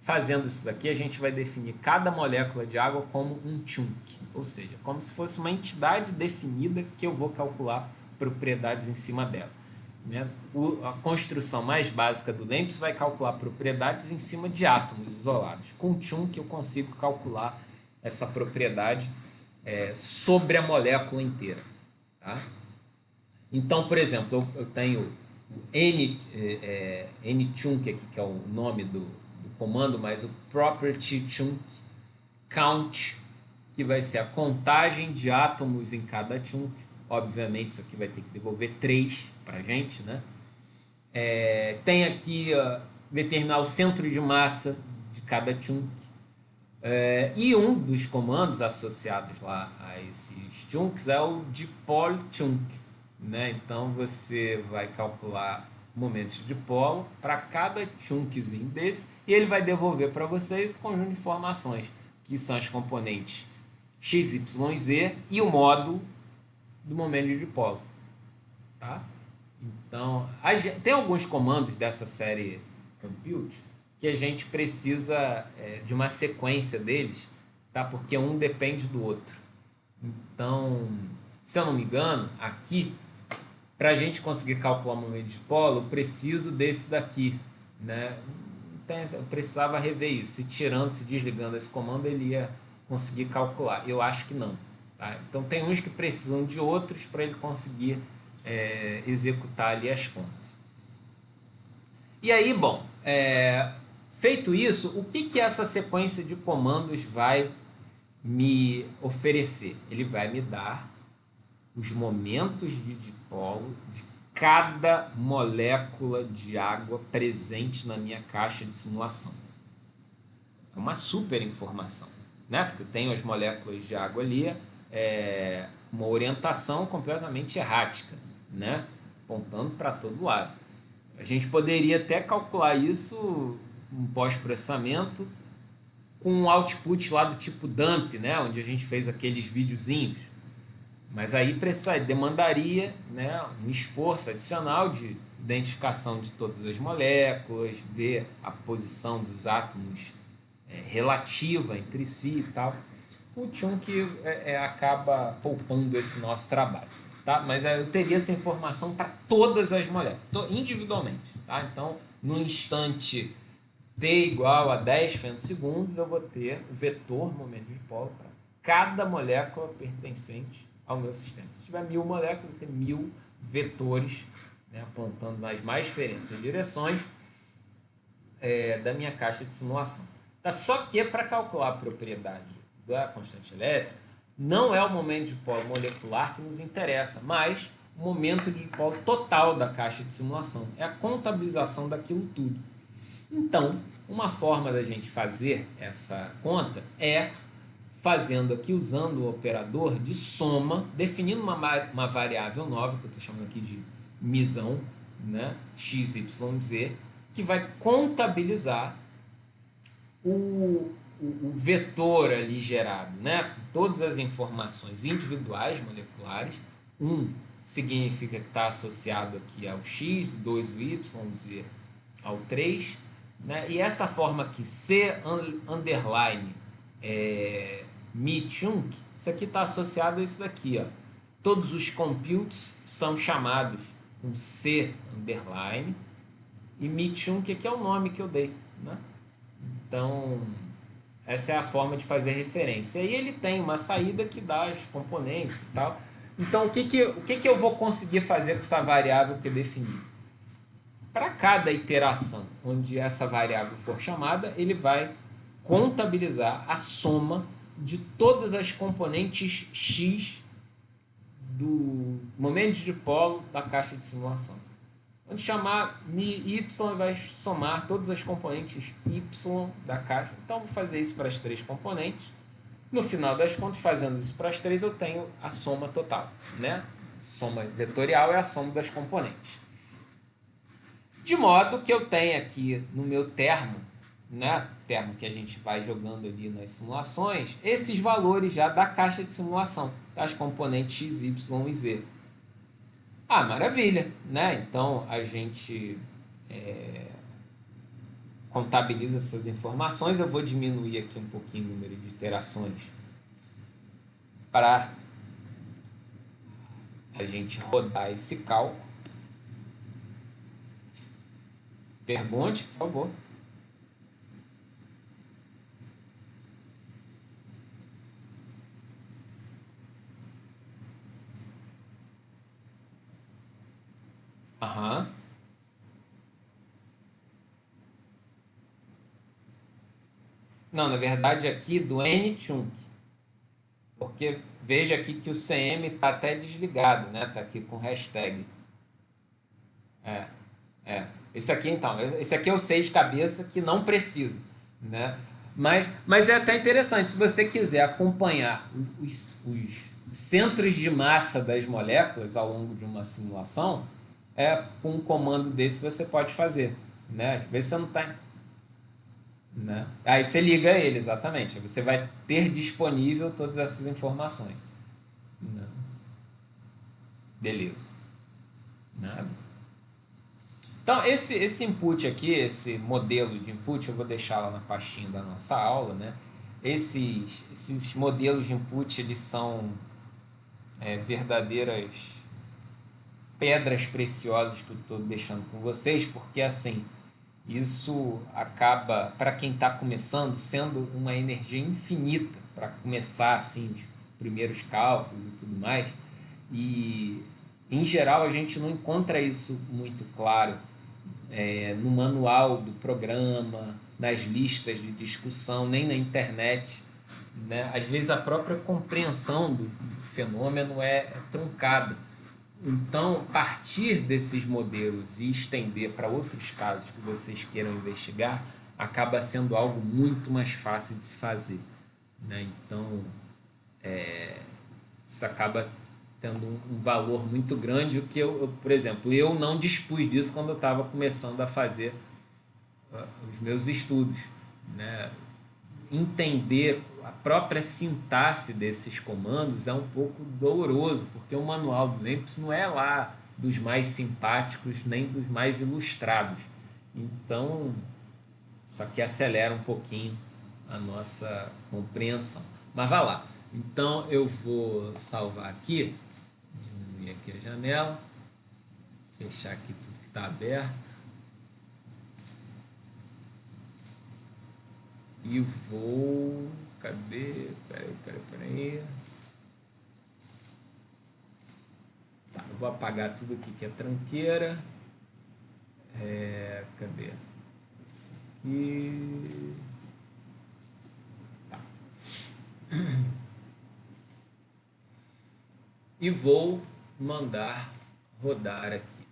fazendo isso daqui, a gente vai definir cada molécula de água como um chunk, ou seja, como se fosse uma entidade definida que eu vou calcular propriedades em cima dela. Né? A construção mais básica do LAMMPS vai calcular propriedades em cima de átomos isolados. Com chunk eu consigo calcular essa propriedade sobre a molécula inteira. Tá? Então, por exemplo, eu tenho o nchunk aqui, que é o nome do comando, mas o property chunk count, que vai ser a contagem de átomos em cada chunk. Obviamente, isso aqui vai ter que devolver 3 para a gente, né? Tem aqui determinar o centro de massa de cada chunk. E um dos comandos associados lá a esses chunks é o dipole chunk, né? Então você vai calcular momentos de dipolo para cada chunkzinho desse e ele vai devolver para vocês o conjunto de informações, que são as componentes x, y e z e o módulo do momento de dipolo. Tá? Então, tem alguns comandos dessa série compute que a gente precisa de uma sequência deles, tá? Porque um depende do outro. Então, se eu não me engano, aqui, para a gente conseguir calcular o momento de dipolo, eu preciso desse daqui, né? Então, eu precisava rever isso. Se tirando, se desligando esse comando, ele ia conseguir calcular. Eu acho que não. Tá? Então, tem uns que precisam de outros para ele conseguir executar ali as contas. E aí, bom, feito isso, o que essa sequência de comandos vai me oferecer? Ele vai me dar os momentos de dipolo de cada molécula de água presente na minha caixa de simulação. É uma super informação, né? Porque eu tenho as moléculas de água ali, uma orientação completamente errática, né? Apontando para todo lado. A gente poderia até calcular isso em pós-processamento com um output lá do tipo dump, né? Onde a gente fez aqueles videozinhos. Mas aí demandaria, né, um esforço adicional de identificação de todas as moléculas, ver a posição dos átomos relativa entre si e tal. O chunk acaba poupando esse nosso trabalho. Tá? Mas eu teria essa informação para todas as moléculas, individualmente. Tá? Então, no instante t igual a 10 femtosegundos, eu vou ter o vetor momento de dipolo para cada molécula pertencente ao meu sistema. Se tiver 1000 moléculas, eu vou ter 1000 vetores, né, apontando nas mais diferentes direções da minha caixa de simulação. Tá? Só que para calcular a propriedade da constante elétrica, não é o momento de dipolo molecular que nos interessa, mas o momento de dipolo total da caixa de simulação. É a contabilização daquilo tudo. Então, uma forma da gente fazer essa conta é fazendo aqui, usando o operador de soma, definindo uma variável nova, que eu estou chamando aqui de misão, né, x, y, z, que vai contabilizar o vetor ali gerado, né, com todas as informações individuais moleculares. Significa que está associado aqui ao x, 2 o y, z ao 3, né? E essa forma aqui, C underline mi chunk, isso aqui está associado a isso daqui, ó. Todos os computes são chamados com C underline e mi chunk aqui é o nome que eu dei, né? Então, essa é a forma de fazer referência. E ele tem uma saída que dá os componentes e tal, Então, o que eu vou conseguir fazer com essa variável que eu defini? Para cada iteração onde essa variável for chamada, ele vai contabilizar a soma de todas as componentes x do momento de dipolo da caixa de simulação. Quando chamar y, vai somar todas as componentes y da caixa. Então, vou fazer isso para as três componentes. No final das contas, fazendo isso para as três, eu tenho a soma total, né? Soma vetorial é a soma das componentes. De modo que eu tenho aqui no meu termo, né? Termo que a gente vai jogando ali nas simulações, esses valores já da caixa de simulação, das componentes x, y e z. Ah, maravilha, né? Então a gente contabiliza essas informações. Eu vou diminuir aqui um pouquinho o número de iterações para a gente rodar esse cálculo. Pergunte, por favor. Aham. Não, na verdade aqui do N-Chunk. Porque veja aqui que o CM está até desligado, né? Está aqui com hashtag. É, Esse aqui então, esse aqui eu sei de cabeça que não precisa, né? Mas é até interessante, se você quiser acompanhar os centros de massa das moléculas ao longo de uma simulação, com um comando desse você pode fazer, né? Às vezes você não está, né? Aí você liga ele, exatamente. Aí você vai ter disponível todas essas informações, né? Beleza. Nada. Então, esse input aqui, esse modelo de input, eu vou deixar lá na pastinha da nossa aula, né? Esses modelos de input, eles são verdadeiras pedras preciosas que eu estou deixando com vocês, porque assim, isso acaba, para quem está começando, sendo uma energia infinita para começar assim, os primeiros cálculos e tudo mais. E, em geral, a gente não encontra isso muito claro no manual do programa, nas listas de discussão, nem na internet, né? Às vezes a própria compreensão do fenômeno é truncada. Então, partir desses modelos e estender para outros casos que vocês queiram investigar acaba sendo algo muito mais fácil de se fazer, né? Então, isso acaba tendo um valor muito grande, o que por exemplo, eu não dispus disso quando eu estava começando a fazer os meus estudos, né? Entender a própria sintaxe desses comandos é um pouco doloroso, porque o manual do LEMPS não é lá dos mais simpáticos nem dos mais ilustrados. Então, isso aqui acelera um pouquinho a nossa compreensão. Mas vai lá. Então, eu vou salvar aqui, diminuir aqui a janela, fechar aqui tudo que está aberto. E vou... Cadê? Peraí. Tá, eu vou apagar tudo aqui que é tranqueira. Cadê? Isso aqui... Tá. E vou mandar rodar aqui.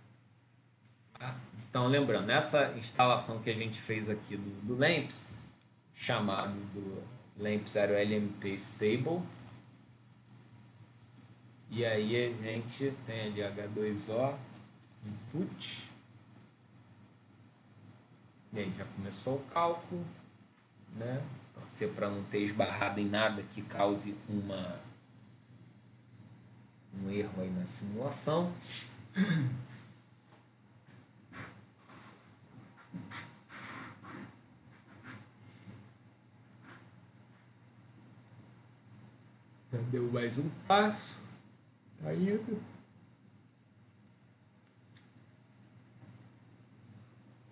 Tá? Então, lembrando, essa instalação que a gente fez aqui do LAMMPS, chamado do LAMMPS era o LMP Stable, e aí a gente tem ali H2O input, e aí já começou o cálculo, né? Torcer para não ter esbarrado em nada que cause um erro aí na simulação. Deu mais um passo. Tá indo.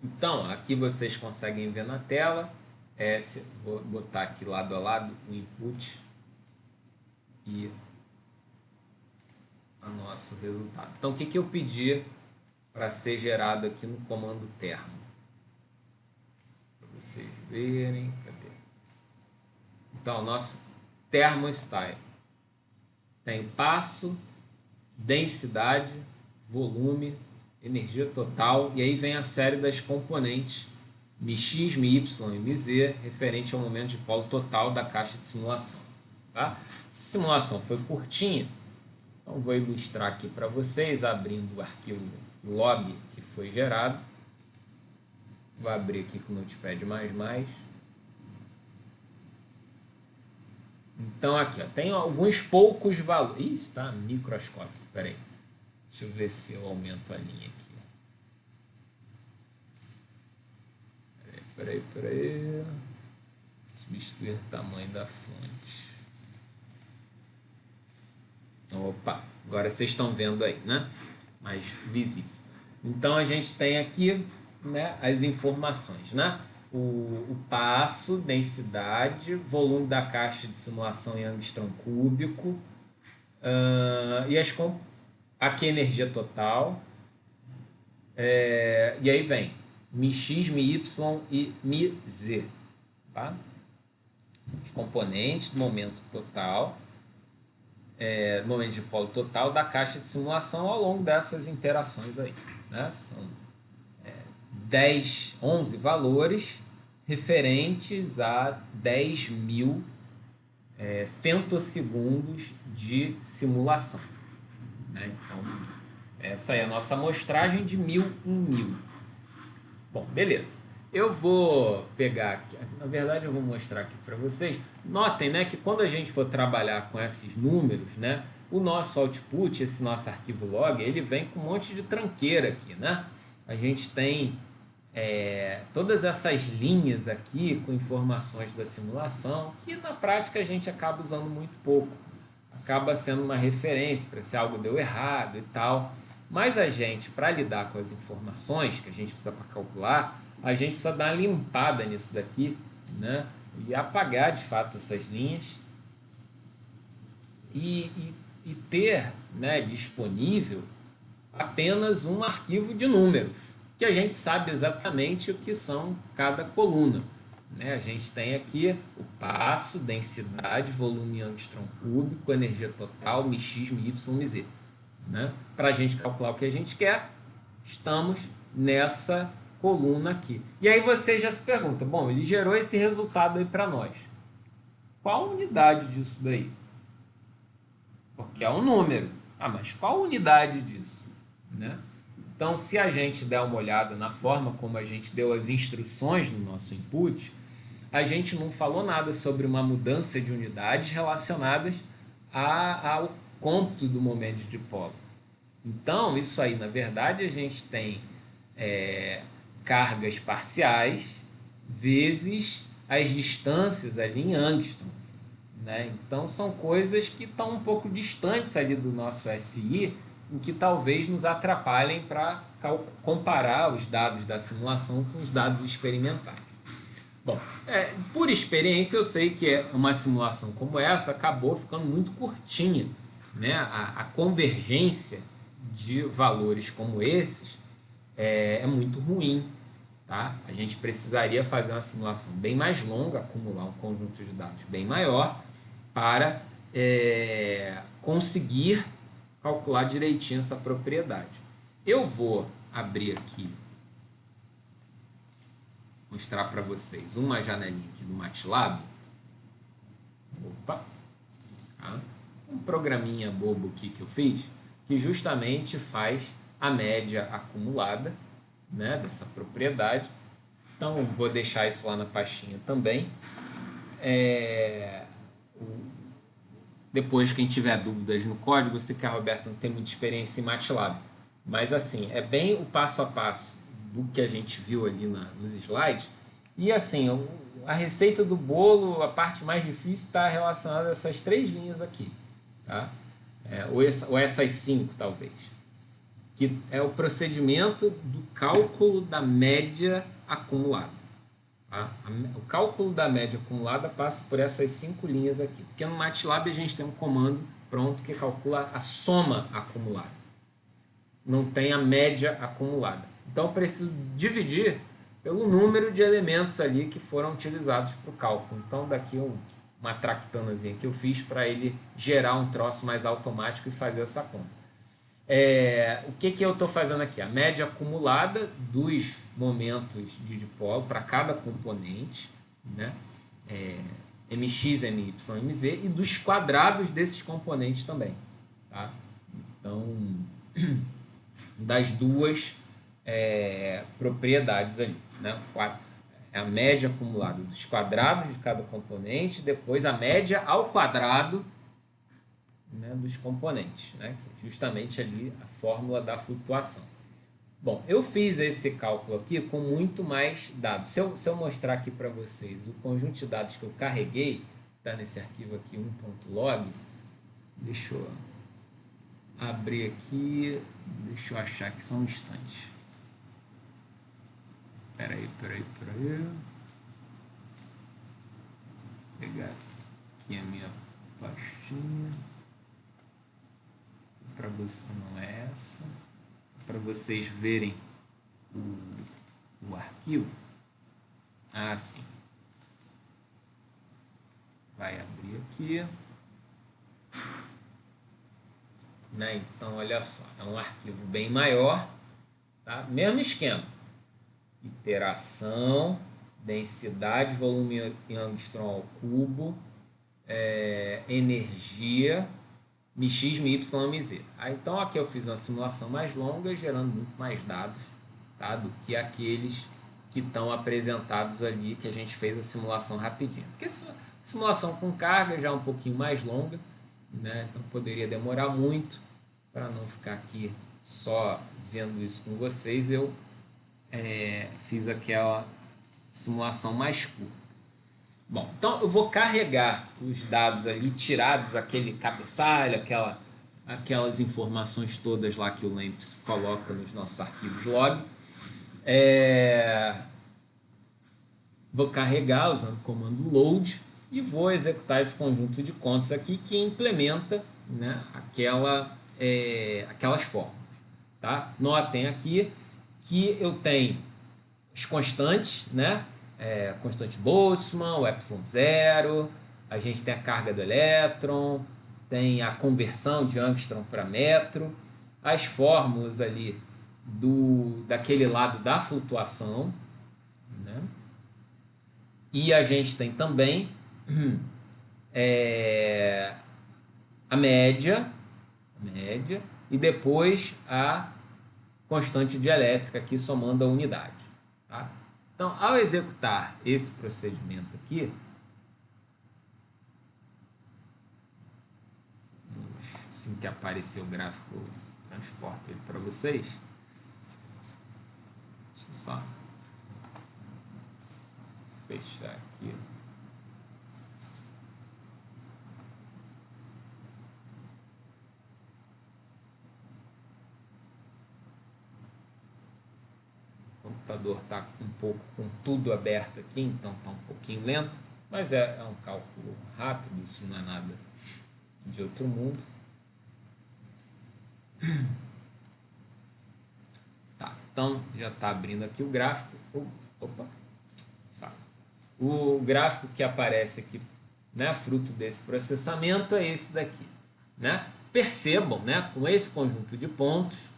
Então, aqui vocês conseguem ver na tela. Vou botar aqui lado a lado o input e o nosso resultado. Então, o que eu pedi para ser gerado aqui no comando termo? Para vocês verem. Cadê? Então, o nosso thermostyle tem passo, densidade, volume, energia total, e aí vem a série das componentes Mx, My e Mz, referente ao momento de polo total da caixa de simulação. Tá? Essa simulação foi curtinha, então vou ilustrar aqui para vocês, abrindo o arquivo log que foi gerado. Vou abrir aqui com o Notepad++. Então aqui, ó, tem alguns poucos valores. Ih, está microscópico, peraí. Deixa eu ver se eu aumento a linha aqui. Peraí. Substituir tamanho da fonte. Opa, agora vocês estão vendo aí, né? Mais visível. Então a gente tem aqui, né, as informações, né? O passo, densidade, volume da caixa de simulação em angstrom cúbico, e aqui a energia total, e aí vem Mx, My e Mz, tá? Os componentes do momento total, momento de polo total da caixa de simulação ao longo dessas interações aí, né? São 11 valores referentes a 10.000 femtosegundos de simulação, né? Então, essa é a nossa amostragem de 1000 em 1000. Bom, beleza. Eu vou pegar aqui, na verdade eu vou mostrar aqui para vocês. Notem, né, que quando a gente for trabalhar com esses números, né, o nosso output, esse nosso arquivo log, ele vem com um monte de tranqueira aqui, né? A gente tem todas essas linhas aqui com informações da simulação, que na prática a gente acaba usando muito pouco. Acaba sendo uma referência para se algo deu errado e tal. Mas a gente, para lidar com as informações que a gente precisa para calcular, a gente precisa dar uma limpada nisso daqui, né? E apagar de fato essas linhas e ter, né, disponível apenas um arquivo de números, que a gente sabe exatamente o que são cada coluna, né? A gente tem aqui o passo, densidade, volume em angstrom cúbico, energia total, Mx, My, Mz. Né? Para a gente calcular o que a gente quer, estamos nessa coluna aqui. E aí você já se pergunta, bom, ele gerou esse resultado aí para nós. Qual a unidade disso daí? Porque é um número. Ah, mas qual a unidade disso? Né? Então, se a gente der uma olhada na forma como a gente deu as instruções no nosso input, a gente não falou nada sobre uma mudança de unidades relacionadas ao cômputo do momento de dipolo. Então, isso aí, na verdade, a gente tem cargas parciais vezes as distâncias ali em angstrom, né? Então, são coisas que estão um pouco distantes ali do nosso SI, em que talvez nos atrapalhem para comparar os dados da simulação com os dados experimentais. Bom, por experiência eu sei que uma simulação como essa acabou ficando muito curtinha, né? A convergência de valores como esses é muito ruim, tá? A gente precisaria fazer uma simulação bem mais longa, acumular um conjunto de dados bem maior para conseguir calcular direitinho essa propriedade. Eu vou abrir aqui, mostrar para vocês uma janelinha aqui do MATLAB. Opa! Tá? Um programinha bobo aqui que eu fiz, que justamente faz a média acumulada, né, dessa propriedade. Então, vou deixar isso lá na pastinha também. Depois, quem tiver dúvidas no código, eu sei que a Roberta não tem muita experiência em MATLAB, mas assim, é bem o passo a passo do que a gente viu ali nos slides. E assim, a receita do bolo, a parte mais difícil está relacionada a essas 3 linhas aqui, tá? Ou essas 5 talvez, que é o procedimento do cálculo da média acumulada, tá? O cálculo da média acumulada passa por essas 5 linhas aqui, porque no MATLAB a gente tem um comando pronto que calcula a soma acumulada. Não tem a média acumulada. Então eu preciso dividir pelo número de elementos ali que foram utilizados para o cálculo. Então daqui uma tractanazinha que eu fiz para ele gerar um troço mais automático e fazer essa conta. O que eu estou fazendo aqui? A média acumulada dos momentos de dipolo para cada componente, né? Mx, My, Mz, e dos quadrados desses componentes também. Tá? Então, das duas propriedades ali. Né? A média acumulada dos quadrados de cada componente, depois a média ao quadrado, né, dos componentes, né, que é justamente ali a fórmula da flutuação. Bom, eu fiz esse cálculo aqui com muito mais dados. Se eu mostrar aqui para vocês o conjunto de dados que eu carreguei, está nesse arquivo aqui 1.log, deixa eu abrir aqui, deixa eu achar aqui só um instante. Peraí. Vou pegar aqui a minha pastinha. Para você, não é essa. Para vocês verem o arquivo. Ah, sim. Vai abrir aqui. Né? Então, olha só. É um arquivo bem maior. Tá? Mesmo esquema. Iteração, densidade, volume em angstrom ao cubo, energia, Mx, My, Mz. Então aqui eu fiz uma simulação mais longa, gerando muito mais dados, tá, do que aqueles que estão apresentados ali, que a gente fez a simulação rapidinho. Porque simulação com carga já é um pouquinho mais longa, né? Então poderia demorar muito. Para não ficar aqui só vendo isso com vocês, eu fiz aquela simulação mais curta. Bom, então eu vou carregar os dados ali, tirados aquele cabeçalho, aquelas informações todas lá que o LAMMPS coloca nos nossos arquivos log. Vou carregar usando o comando load e vou executar esse conjunto de contas aqui que implementa, né, aquelas fórmulas. Tá? Notem aqui que eu tenho as constantes, né? Constante Boltzmann, o ε0, a gente tem a carga do elétron, tem a conversão de angstrom para metro, as fórmulas ali daquele lado da flutuação, né? E a gente tem também a média e depois a constante dielétrica aqui somando a unidade. Tá? Então, ao executar esse procedimento aqui, assim que aparecer o gráfico, eu transporto ele para vocês. Deixa eu só fechar aqui. O computador está um pouco com tudo aberto aqui, então está um pouquinho lento, mas é um cálculo rápido, isso não é nada de outro mundo. Tá, então já está abrindo aqui o gráfico. Opa, sabe. O gráfico que aparece aqui, né, fruto desse processamento é esse daqui, né? Percebam, né, com esse conjunto de pontos,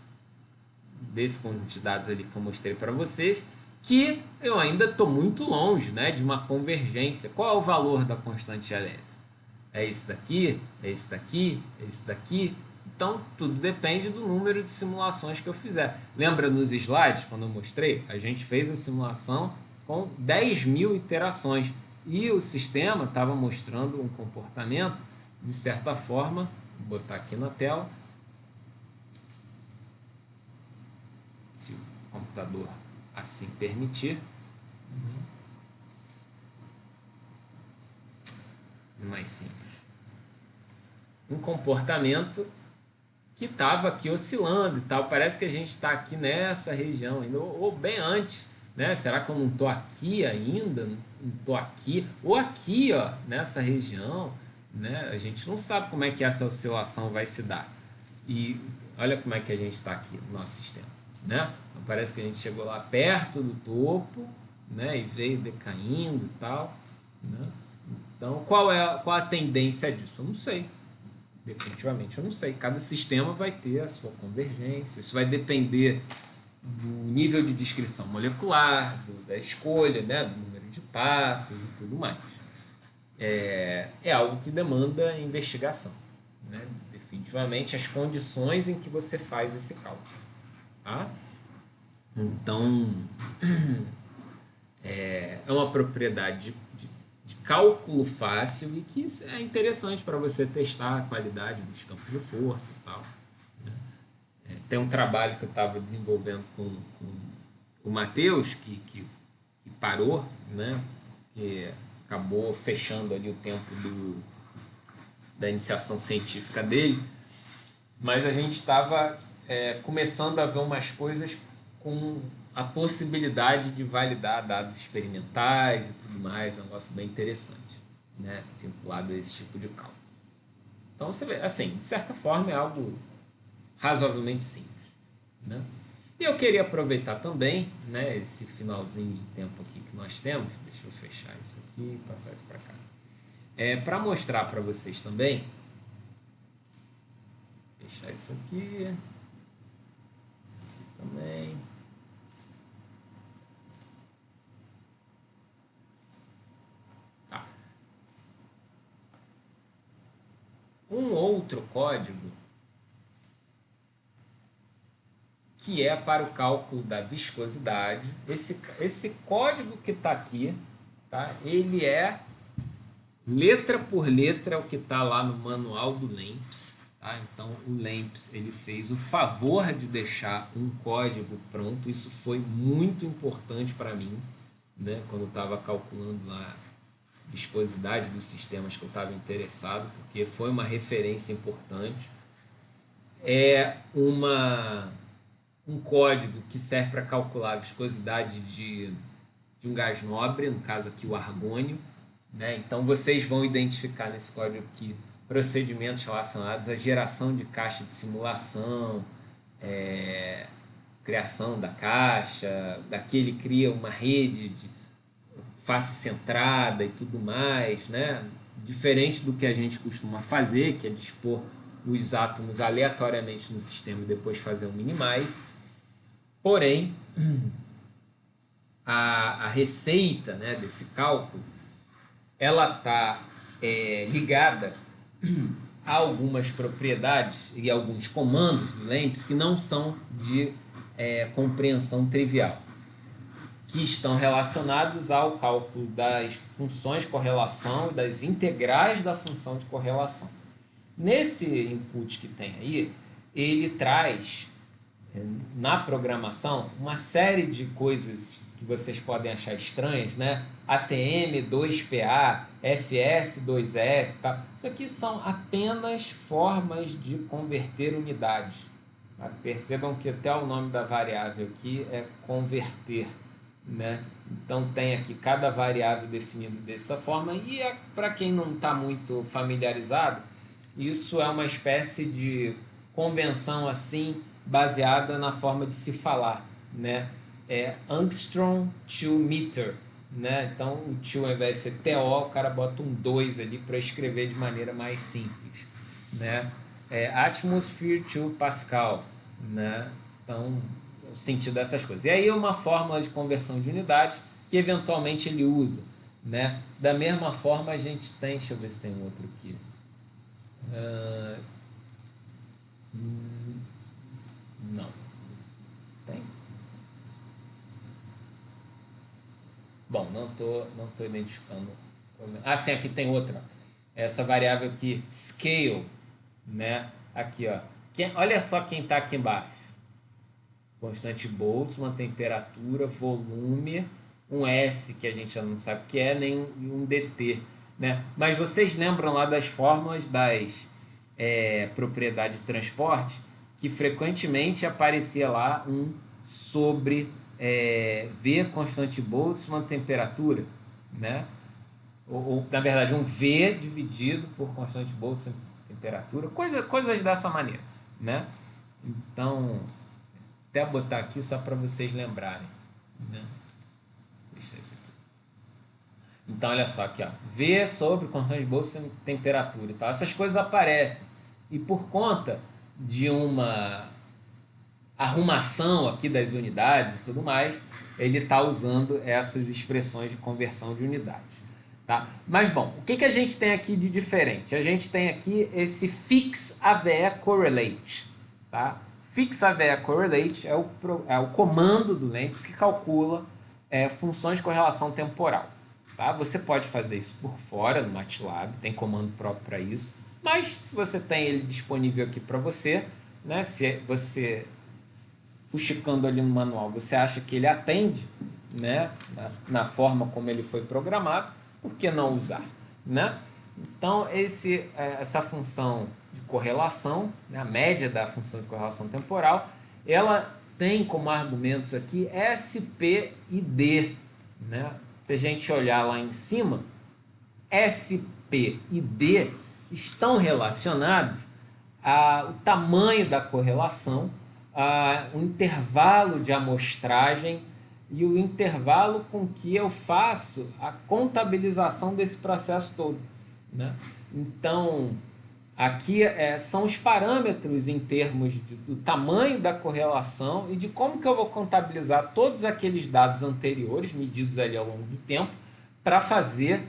desse conjunto de dados ali que eu mostrei para vocês, que eu ainda estou muito longe, né, de uma convergência. Qual é o valor da constante elétrica? É esse daqui? É esse daqui? É esse daqui? Então, tudo depende do número de simulações que eu fizer. Lembra nos slides, quando eu mostrei? A gente fez a simulação com 10.000 iterações e o sistema estava mostrando um comportamento, de certa forma, vou botar aqui na tela, se o computador assim permitir. Mais simples. Um comportamento que estava aqui oscilando e tal. Parece que a gente está aqui nessa região ainda, ou bem antes, né? Será que eu não estou aqui ainda? Não estou aqui? Ou aqui, ó, nessa região? né? A gente não sabe como é que essa oscilação vai se dar. E olha como é que a gente está aqui no nosso sistema, né? Então, parece que a gente chegou lá perto do topo, né? E veio decaindo e tal, né? Então, qual a tendência disso? Eu não sei. Definitivamente eu não sei. Cada sistema vai ter a sua convergência. Isso vai depender do nível de descrição molecular, da escolha, né? Do número de passos e tudo mais. É algo que demanda investigação, né? Definitivamente as condições em que você faz esse cálculo, tá? Então, é uma propriedade de cálculo fácil e que é interessante para você testar a qualidade dos campos de força e tal. Tem um trabalho que eu estava desenvolvendo com o Matheus, que parou, né? Que acabou fechando ali o tempo da iniciação científica dele, mas a gente estava começando a ver umas coisas com a possibilidade de validar dados experimentais e tudo mais, um negócio bem interessante, né, vinculado a esse tipo de cálculo. Então você vê, assim, de certa forma é algo razoavelmente simples, né? E eu queria aproveitar também, né, esse finalzinho de tempo aqui que nós temos, deixa eu fechar isso aqui e passar isso para cá, para mostrar para vocês também, fechar isso aqui também. Tá. Um outro código que é para o cálculo da viscosidade. Esse código que está aqui, tá? Ele é letra por letra o que está lá no manual do LAMMPS. Tá? Então o LAMMPS ele fez o favor de deixar um código pronto. Isso foi muito importante para mim, né? Quando eu estava calculando lá a viscosidade dos sistemas que eu estava interessado, porque foi uma referência importante. É um código que serve para calcular a viscosidade de um gás nobre, no caso aqui o argônio, né? Então vocês vão identificar nesse código aqui procedimentos relacionados à geração de caixa de simulação, criação da caixa, daqui ele cria uma rede de face centrada e tudo mais, né? Diferente do que a gente costuma fazer, que é dispor os átomos aleatoriamente no sistema e depois fazer um minimize. Porém, a receita, né, desse cálculo, ela está ligada a algumas propriedades e alguns comandos do LAMMPS que não são de compreensão trivial, que estão relacionados ao cálculo das funções de correlação e das integrais da função de correlação. Nesse input que tem aí, ele traz na programação uma série de coisas que vocês podem achar estranhas, né? ATM 2PA, FS 2S, tá? Isso aqui são apenas formas de converter unidades. Tá? Percebam que até o nome da variável aqui é converter, né? Então tem aqui cada variável definida dessa forma e para quem não está muito familiarizado, isso é uma espécie de convenção assim baseada na forma de se falar, né? É angstrom to meter, né? Então o to ao invés de ser TO, o cara bota um 2 ali para escrever de maneira mais simples, né? Atmosphere to Pascal, né? Então o sentido dessas coisas. E aí uma fórmula de conversão de unidade que eventualmente ele usa, né? Da mesma forma a gente tem, deixa eu ver se tem outro aqui. Não. Tem? Bom, não tô identificando. Ah, sim, aqui tem outra. Essa variável aqui, scale, né? Aqui, ó. Olha só quem está aqui embaixo. Constante Boltzmann, temperatura, volume, um S que a gente já não sabe o que é, nem um DT, né? Mas vocês lembram lá das fórmulas das propriedades de transporte, que frequentemente aparecia lá um sobre V constante Boltzmann temperatura, né? ou na verdade um V dividido por constante de Boltzmann temperatura, coisas dessa maneira, né? Então, até botar aqui só para vocês lembrarem, né? Deixa isso aqui. Então, olha só aqui, ó. V sobre constante de Boltzmann temperatura e tal. Essas coisas aparecem. E por conta de uma arrumação aqui das unidades e tudo mais, ele está usando essas expressões de conversão de unidade. Tá? Mas, bom, o que a gente tem aqui de diferente? A gente tem aqui esse fix AVE correlate. Tá? Fix AVE correlate é o comando do LAMMPS que calcula funções de correlação temporal. Tá? Você pode fazer isso por fora no MATLAB, tem comando próprio para isso, mas se você tem ele disponível aqui para você, né, se você fuxicando ali no manual, você acha que ele atende, né, na forma como ele foi programado, por que não usar, né? Então, essa função de correlação, né, a média da função de correlação temporal, ela tem como argumentos aqui SP e D, né? Se a gente olhar lá em cima, SP e D estão relacionados ao tamanho da correlação, o intervalo de amostragem e o intervalo com que eu faço a contabilização desse processo todo, né? Então, aqui são os parâmetros em termos do tamanho da correlação e de como que eu vou contabilizar todos aqueles dados anteriores, medidos ali ao longo do tempo, para fazer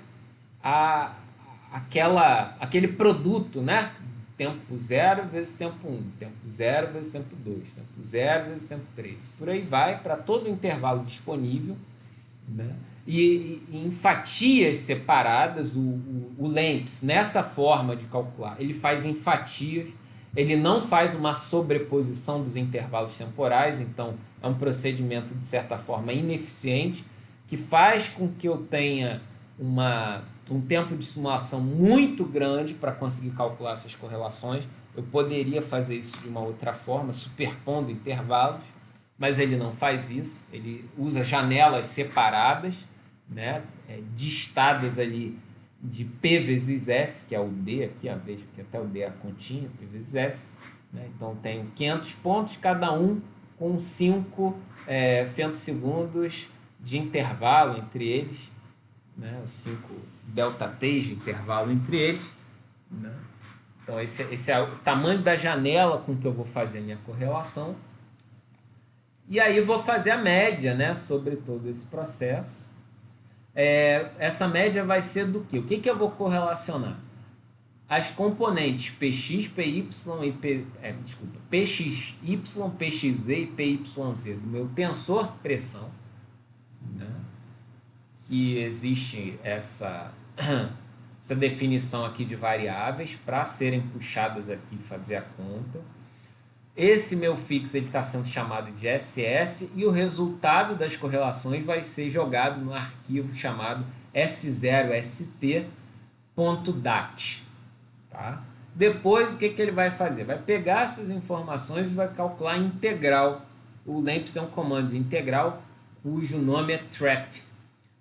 aquele produto, né? Tempo 0 vezes tempo 1, tempo 0 vezes tempo 2, tempo 0 vezes tempo 3. Por aí vai, para todo o intervalo disponível, né? E em fatias separadas, o LAMMPS, nessa forma de calcular, ele faz em fatias, ele não faz uma sobreposição dos intervalos temporais, então é um procedimento, de certa forma, ineficiente, que faz com que eu tenha um tempo de simulação muito grande para conseguir calcular essas correlações. Eu poderia fazer isso de uma outra forma, superpondo intervalos, mas ele não faz isso, ele usa janelas separadas, né, distadas ali de P vezes S, que é o D aqui, ó, veja que até o D é a continha, P vezes S, né? Então tem 500 pontos, cada um com 5 femtosegundos de intervalo entre eles, né, os 5 delta T de intervalo entre eles, né? Então esse é o tamanho da janela com que eu vou fazer a minha correlação. E aí vou fazer a média, né, sobre todo esse processo. Essa média vai ser do quê? O que eu vou correlacionar? As componentes Px, Py e Pxy, Pxz e Pyz do meu tensor pressão, né, que existe essa definição aqui de variáveis para serem puxadas aqui e fazer a conta. Esse meu fix está sendo chamado de SS e o resultado das correlações vai ser jogado no arquivo chamado S0st.dat. Tá? Depois, o que ele vai fazer? Vai pegar essas informações e vai calcular a integral. O LAMMPS tem um comando de integral cujo nome é trap.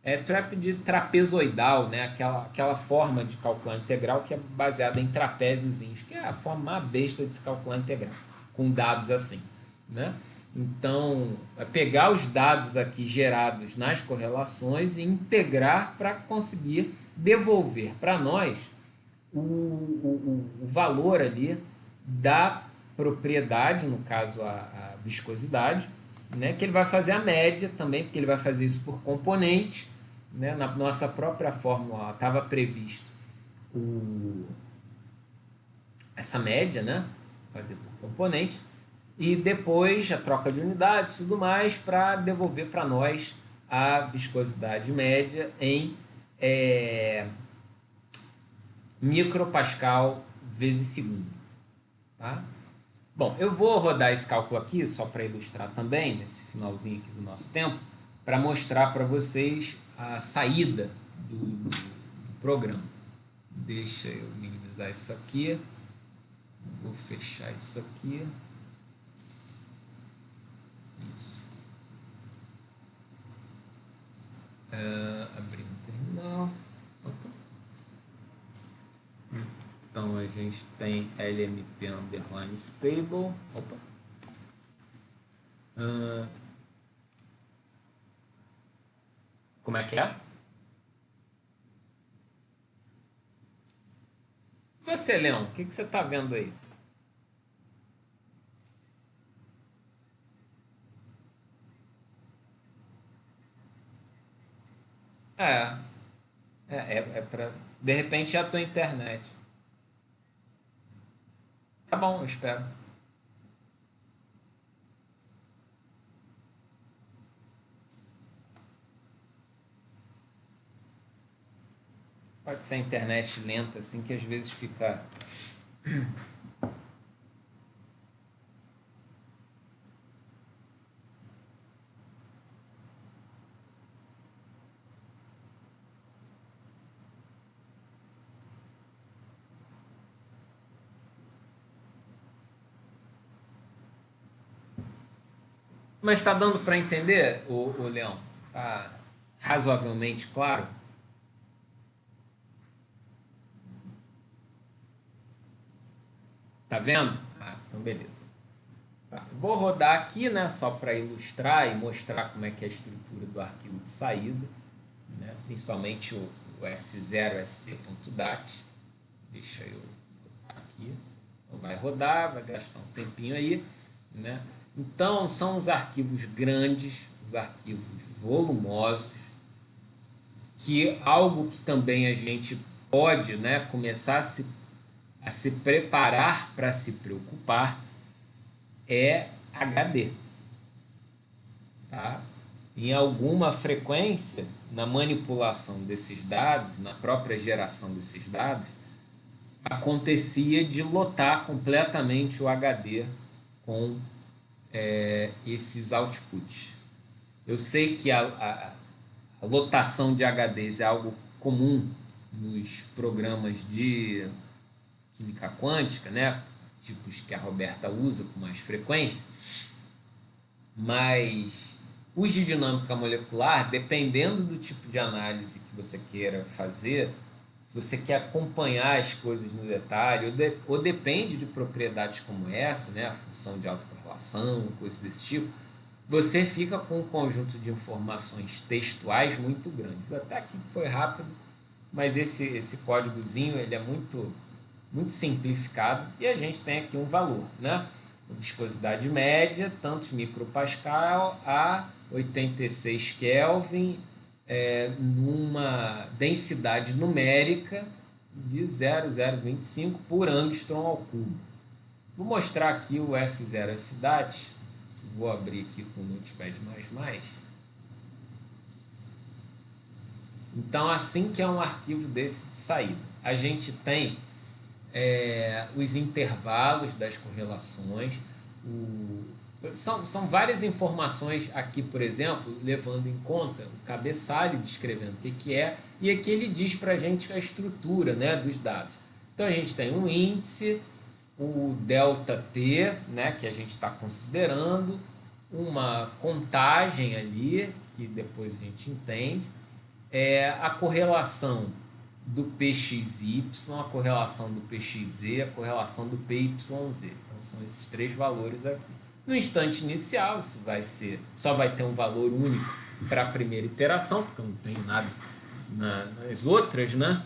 É trap de trapezoidal, né? Aquela forma de calcular integral que é baseada em trapéziozinhos, que é a forma mais besta de se calcular integral, com dados assim, né? Então, é pegar os dados aqui gerados nas correlações e integrar para conseguir devolver para nós o valor ali da propriedade, no caso a viscosidade, né? Que ele vai fazer a média também, porque ele vai fazer isso por componente, né? Na nossa própria fórmula estava previsto essa média, né? Fazer por componente. E depois a troca de unidades e tudo mais para devolver para nós a viscosidade média em micropascal vezes segundo. Tá? Bom, eu vou rodar esse cálculo aqui só para ilustrar também, nesse finalzinho aqui do nosso tempo, para mostrar para vocês a saída do programa. Deixa eu minimizar isso aqui. Vou fechar isso aqui. Isso. Abrir o terminal. Opa. a gente tem LMP underline stable. Opa. Como é que é? E você, Leão, o que você está vendo aí? É, é para... De repente é a tua internet. Tá bom, eu espero. Pode ser a internet lenta, assim, que às vezes fica... Mas está dando para entender, o Leão? Tá razoavelmente claro? Tá vendo? Ah, então beleza. Tá. Vou rodar aqui, né, só para ilustrar e mostrar como é que é a estrutura do arquivo de saída, né, principalmente o S0st.dat. Deixa eu botar aqui. Então vai rodar, vai gastar um tempinho aí, né? Então são os arquivos grandes, os arquivos volumosos, que algo que também a gente pode, né, começar a se preparar para se preocupar é HD, tá? Em alguma frequência, na manipulação desses dados, na própria geração desses dados, acontecia de lotar completamente o HD com esses outputs. Eu sei que a lotação de HDs é algo comum nos programas de química quântica, né? Tipos que a Roberta usa com mais frequência, mas os de dinâmica molecular, dependendo do tipo de análise que você queira fazer, se você quer acompanhar as coisas no detalhe, ou depende de propriedades como essa, né? A função de autocorrelação, coisas desse tipo, você fica com um conjunto de informações textuais muito grande. Até aqui foi rápido, mas esse códigozinho ele é muito simplificado e a gente tem aqui um valor, né? Viscosidade média, tantos micropascal a 86 Kelvin, numa densidade numérica de 0,025 por angstrom ao cubo. Vou mostrar aqui o S0 SDAT. Vou abrir aqui com o Notepad++. Então, assim que é um arquivo desse de saída, a gente tem os intervalos das correlações, são várias informações aqui, por exemplo, levando em conta o cabeçalho, descrevendo o que é, e aqui ele diz para a gente a estrutura, né, dos dados. Então a gente tem um índice, o ΔT, né, que a gente está considerando, uma contagem ali, que depois a gente entende, a correlação do PXY, a correlação do PXZ, a correlação do PYZ. Então são esses três valores aqui. No instante inicial, isso só vai ter um valor único para a primeira iteração, porque eu não tenho nada nas outras, né?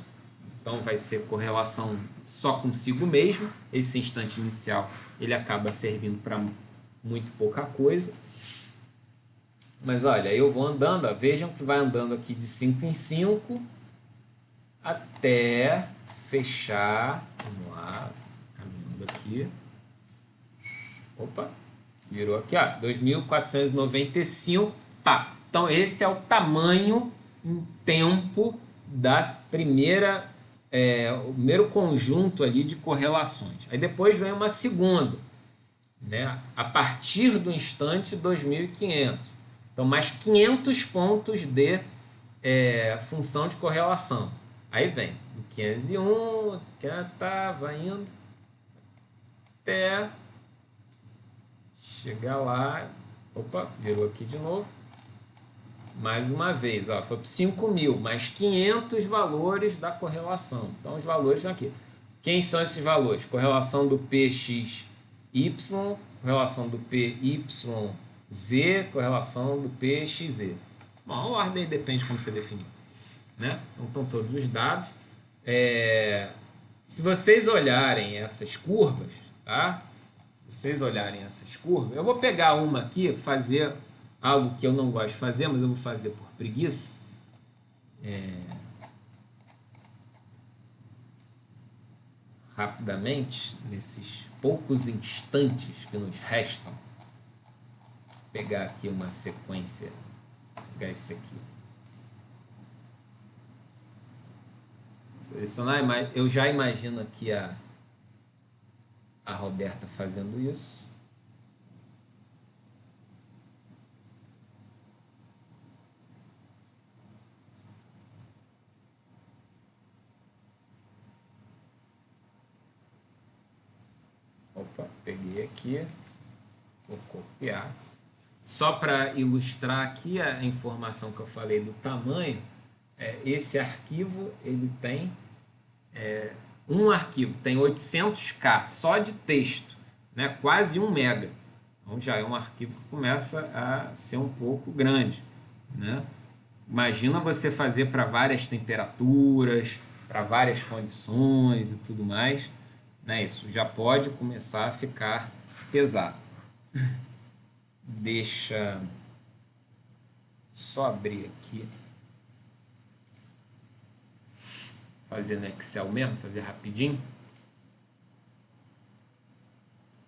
Então vai ser correlação só consigo mesmo. Esse instante inicial ele acaba servindo para muito pouca coisa. Mas olha, eu vou andando, ó, vejam que vai andando aqui de 5 em 5 até fechar. Vamos lá, caminhando aqui. Opa, virou aqui, ó, 2.495. Tá, então esse é o tamanho em tempo da primeira, o primeiro conjunto ali de correlações. Aí depois vem uma segunda, né, a partir do instante 2.500. Então, mais 500 pontos de função de correlação. Aí vem o 501, que estava indo até chegar lá. Opa, virou aqui de novo. Mais uma vez, foi para 5.000, mais 500 valores da correlação. Então, os valores estão aqui. Quem são esses valores? Correlação do PXY, correlação do PYZ, correlação do PXZ. Bom, a ordem depende de como você definir, né? Então estão todos os dados. Se vocês olharem essas curvas, tá? Se vocês olharem essas curvas, eu vou pegar uma aqui, fazer algo que eu não gosto de fazer, mas eu vou fazer por preguiça. Rapidamente, nesses poucos instantes que nos restam, vou pegar aqui uma sequência, vou pegar esse aqui. Selecionar, eu já imagino aqui a Roberta fazendo isso. Opa, peguei aqui, vou copiar. Só para ilustrar aqui a informação que eu falei do tamanho, esse arquivo ele tem um arquivo tem 800K só de texto, né? Quase 1 mega. Então já é um arquivo que começa a ser um pouco grande, né? Imagina você fazer para várias temperaturas, para várias condições e tudo mais, né? Isso já pode começar a ficar pesado. Deixa só abrir aqui, fazer no Excel mesmo, fazer rapidinho,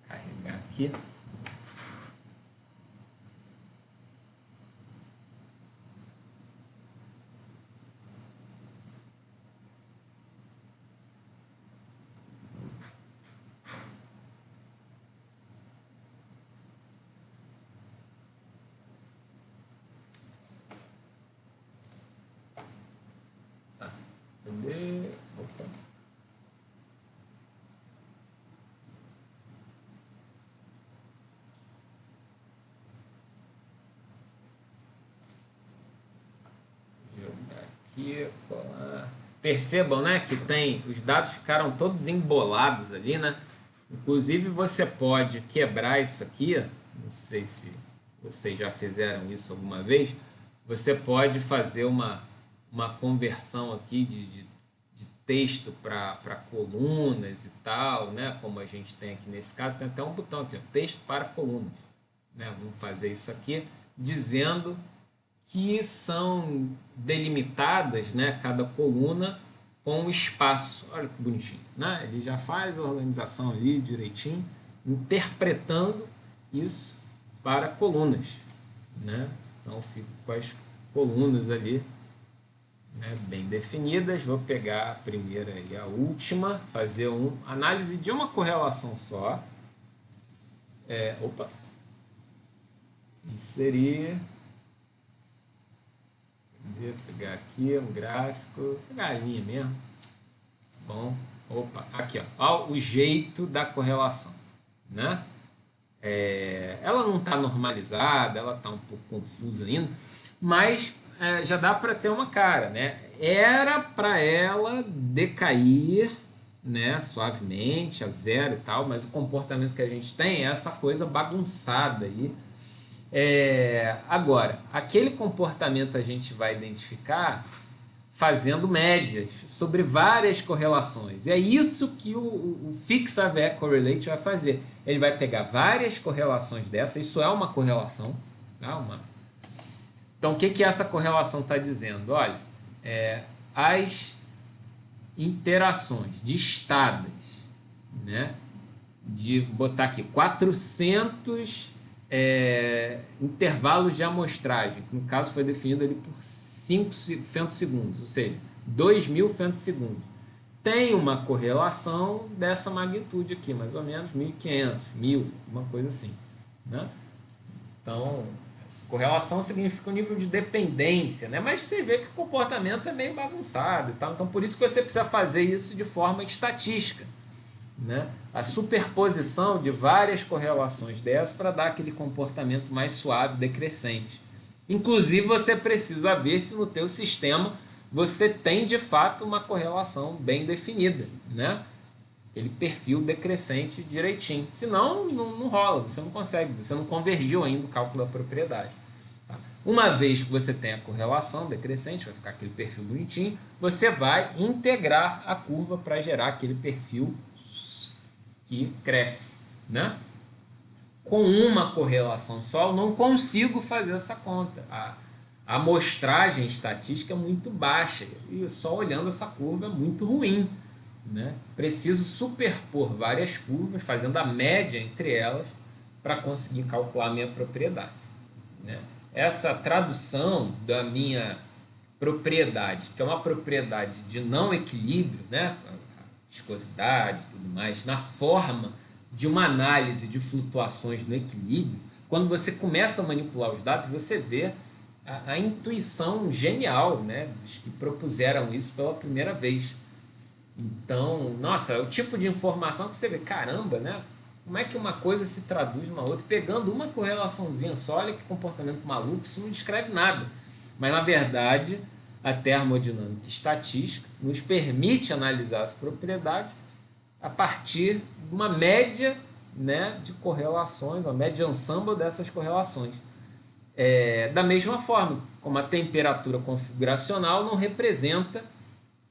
carregar aqui. Opa. Jogar aqui, colar. Percebam, né, que os dados ficaram todos embolados ali, né? Inclusive você pode quebrar isso aqui, não sei se vocês já fizeram isso alguma vez, você pode fazer uma conversão aqui de texto para colunas e tal, né? Como a gente tem aqui nesse caso, tem até um botão aqui, ó, texto para colunas, né? Vamos fazer isso aqui, dizendo que são delimitadas, né, cada coluna com um espaço. Olha que bonitinho, né? Ele já faz a organização ali direitinho, interpretando isso para colunas, né? Então fico com as colunas ali, né, bem definidas. Vou pegar a primeira e a última, fazer uma análise de uma correlação só. Inserir, vou pegar aqui um gráfico, vou pegar a linha mesmo. Bom, aqui, ó, o jeito da correlação, né? Ela não está normalizada, ela está um pouco confusa ainda, mas já dá para ter uma cara, né? Era para ela decair, né, suavemente a zero e tal, mas o comportamento que a gente tem é essa coisa bagunçada aí. Agora, aquele comportamento a gente vai identificar fazendo médias sobre várias correlações. E é isso que o Fixed-AVE Correlate vai fazer. Ele vai pegar várias correlações dessas, isso é uma correlação, tá? Então, o que essa correlação está dizendo? Olha, as interações listadas, né, de botar aqui 400 intervalos de amostragem, que no caso foi definido ali por 5 femtosegundos, ou seja, 2.000 femtosegundos. Tem uma correlação dessa magnitude aqui, mais ou menos 1.500, 1.000, uma coisa assim, né? Então, essa correlação significa um nível de dependência, né? Mas você vê que o comportamento é meio bagunçado e tal. Então, por isso que você precisa fazer isso de forma estatística, né? A superposição de várias correlações dessas para dar aquele comportamento mais suave, decrescente. Inclusive, você precisa ver se no teu sistema você tem, de fato, uma correlação bem definida, né? aquele perfil decrescente direitinho. Senão, não rola, você não consegue, você não convergiu ainda o cálculo da propriedade. Tá? Uma vez que você tem a correlação decrescente, vai ficar aquele perfil bonitinho, você vai integrar a curva para gerar aquele perfil que cresce, né? Com uma correlação só, eu não consigo fazer essa conta. A amostragem estatística é muito baixa e só olhando essa curva é muito ruim, né? Preciso superpor várias curvas, fazendo a média entre elas, para conseguir calcular a minha propriedade, né? Essa tradução da minha propriedade, que é uma propriedade de não equilíbrio, né? Viscosidade e tudo mais, na forma de uma análise de flutuações no equilíbrio, quando você começa a manipular os dados, você vê a intuição genial, né, dos que propuseram isso pela primeira vez. Então, nossa, é o tipo de informação que você vê, caramba, né? Como é que uma coisa se traduz numa outra? Pegando uma correlaçãozinha só, olha que comportamento maluco, isso não descreve nada. Mas, na verdade, a termodinâmica estatística nos permite analisar as propriedades a partir de uma média, né, de correlações, uma média ensemble dessas correlações. Da mesma forma, como a temperatura configuracional não representa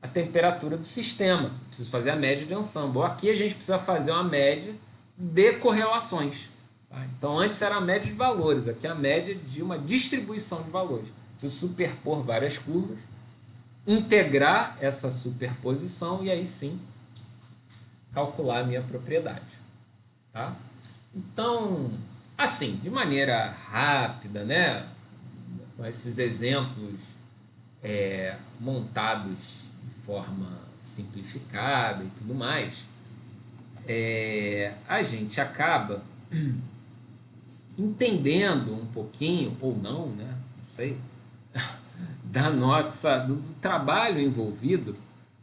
a temperatura do sistema, preciso fazer a média de ensemble. Aqui a gente precisa fazer uma média de correlações. Tá? Então antes era a média de valores, aqui é a média de uma distribuição de valores. Preciso superpor várias curvas, integrar essa superposição e aí sim calcular a minha propriedade. Tá? Então, assim, de maneira rápida, né, com esses exemplos montados de forma simplificada e tudo mais, a gente acaba entendendo um pouquinho, ou não, né, não sei, do trabalho envolvido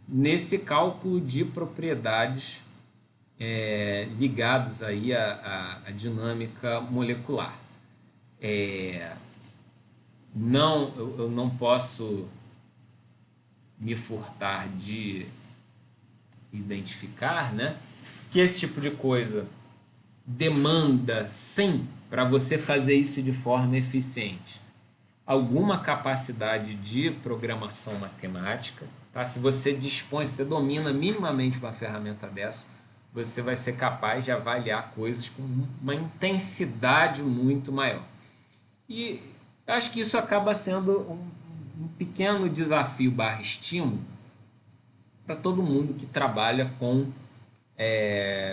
nesse cálculo de propriedades ligados aí à dinâmica molecular. Eu não posso me furtar de identificar, né, que esse tipo de coisa demanda, sim, para você fazer isso de forma eficiente, alguma capacidade de programação matemática. Tá? Se você dispõe, se você domina minimamente uma ferramenta dessa, você vai ser capaz de avaliar coisas com uma intensidade muito maior. E acho que isso acaba sendo um pequeno desafio / estímulo para todo mundo que trabalha com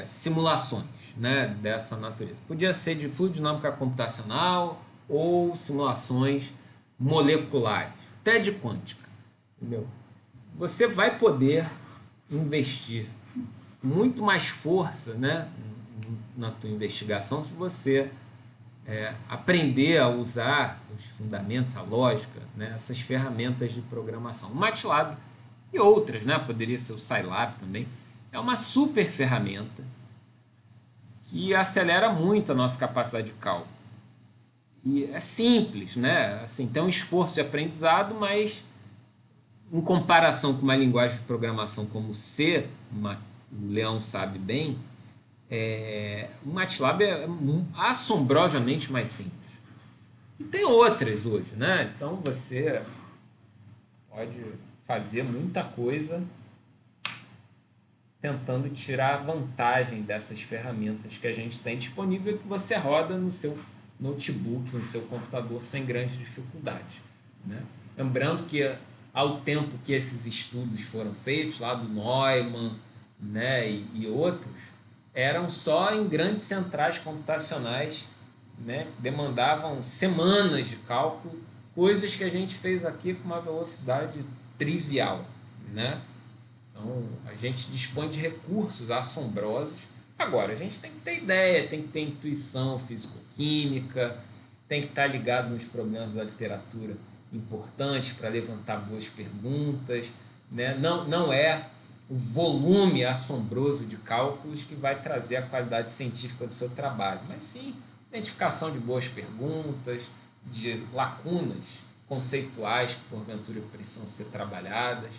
simulações, né, dessa natureza. Podia ser de fluido dinâmica computacional ou simulações moleculares, até de quântica. Entendeu? Você vai poder investir muito mais força, né, na tua investigação se você aprender a usar os fundamentos, a lógica, né, essas ferramentas de programação. O MATLAB e outras, né, poderia ser o Scilab também, é uma super ferramenta que acelera muito a nossa capacidade de cálculo. E é simples, né? Assim, tem um esforço de aprendizado, mas em comparação com uma linguagem de programação como C, o Leão sabe bem, o MATLAB é assombrosamente mais simples. E tem outras hoje, né? Então você pode fazer muita coisa tentando tirar vantagem dessas ferramentas que a gente tem disponível e que você roda no seu notebook, no seu computador sem grande dificuldade, né? Lembrando que ao tempo que esses estudos foram feitos, lá do Neumann, né, e outros, eram só em grandes centrais computacionais, né, que demandavam semanas de cálculo, coisas que a gente fez aqui com uma velocidade trivial, né? Então, a gente dispõe de recursos assombrosos. Agora, a gente tem que ter ideia, tem que ter intuição físico-química, tem que estar ligado nos problemas da literatura importantes para levantar boas perguntas, né? Não é o volume assombroso de cálculos que vai trazer a qualidade científica do seu trabalho, mas sim identificação de boas perguntas, de lacunas conceituais que porventura precisam ser trabalhadas,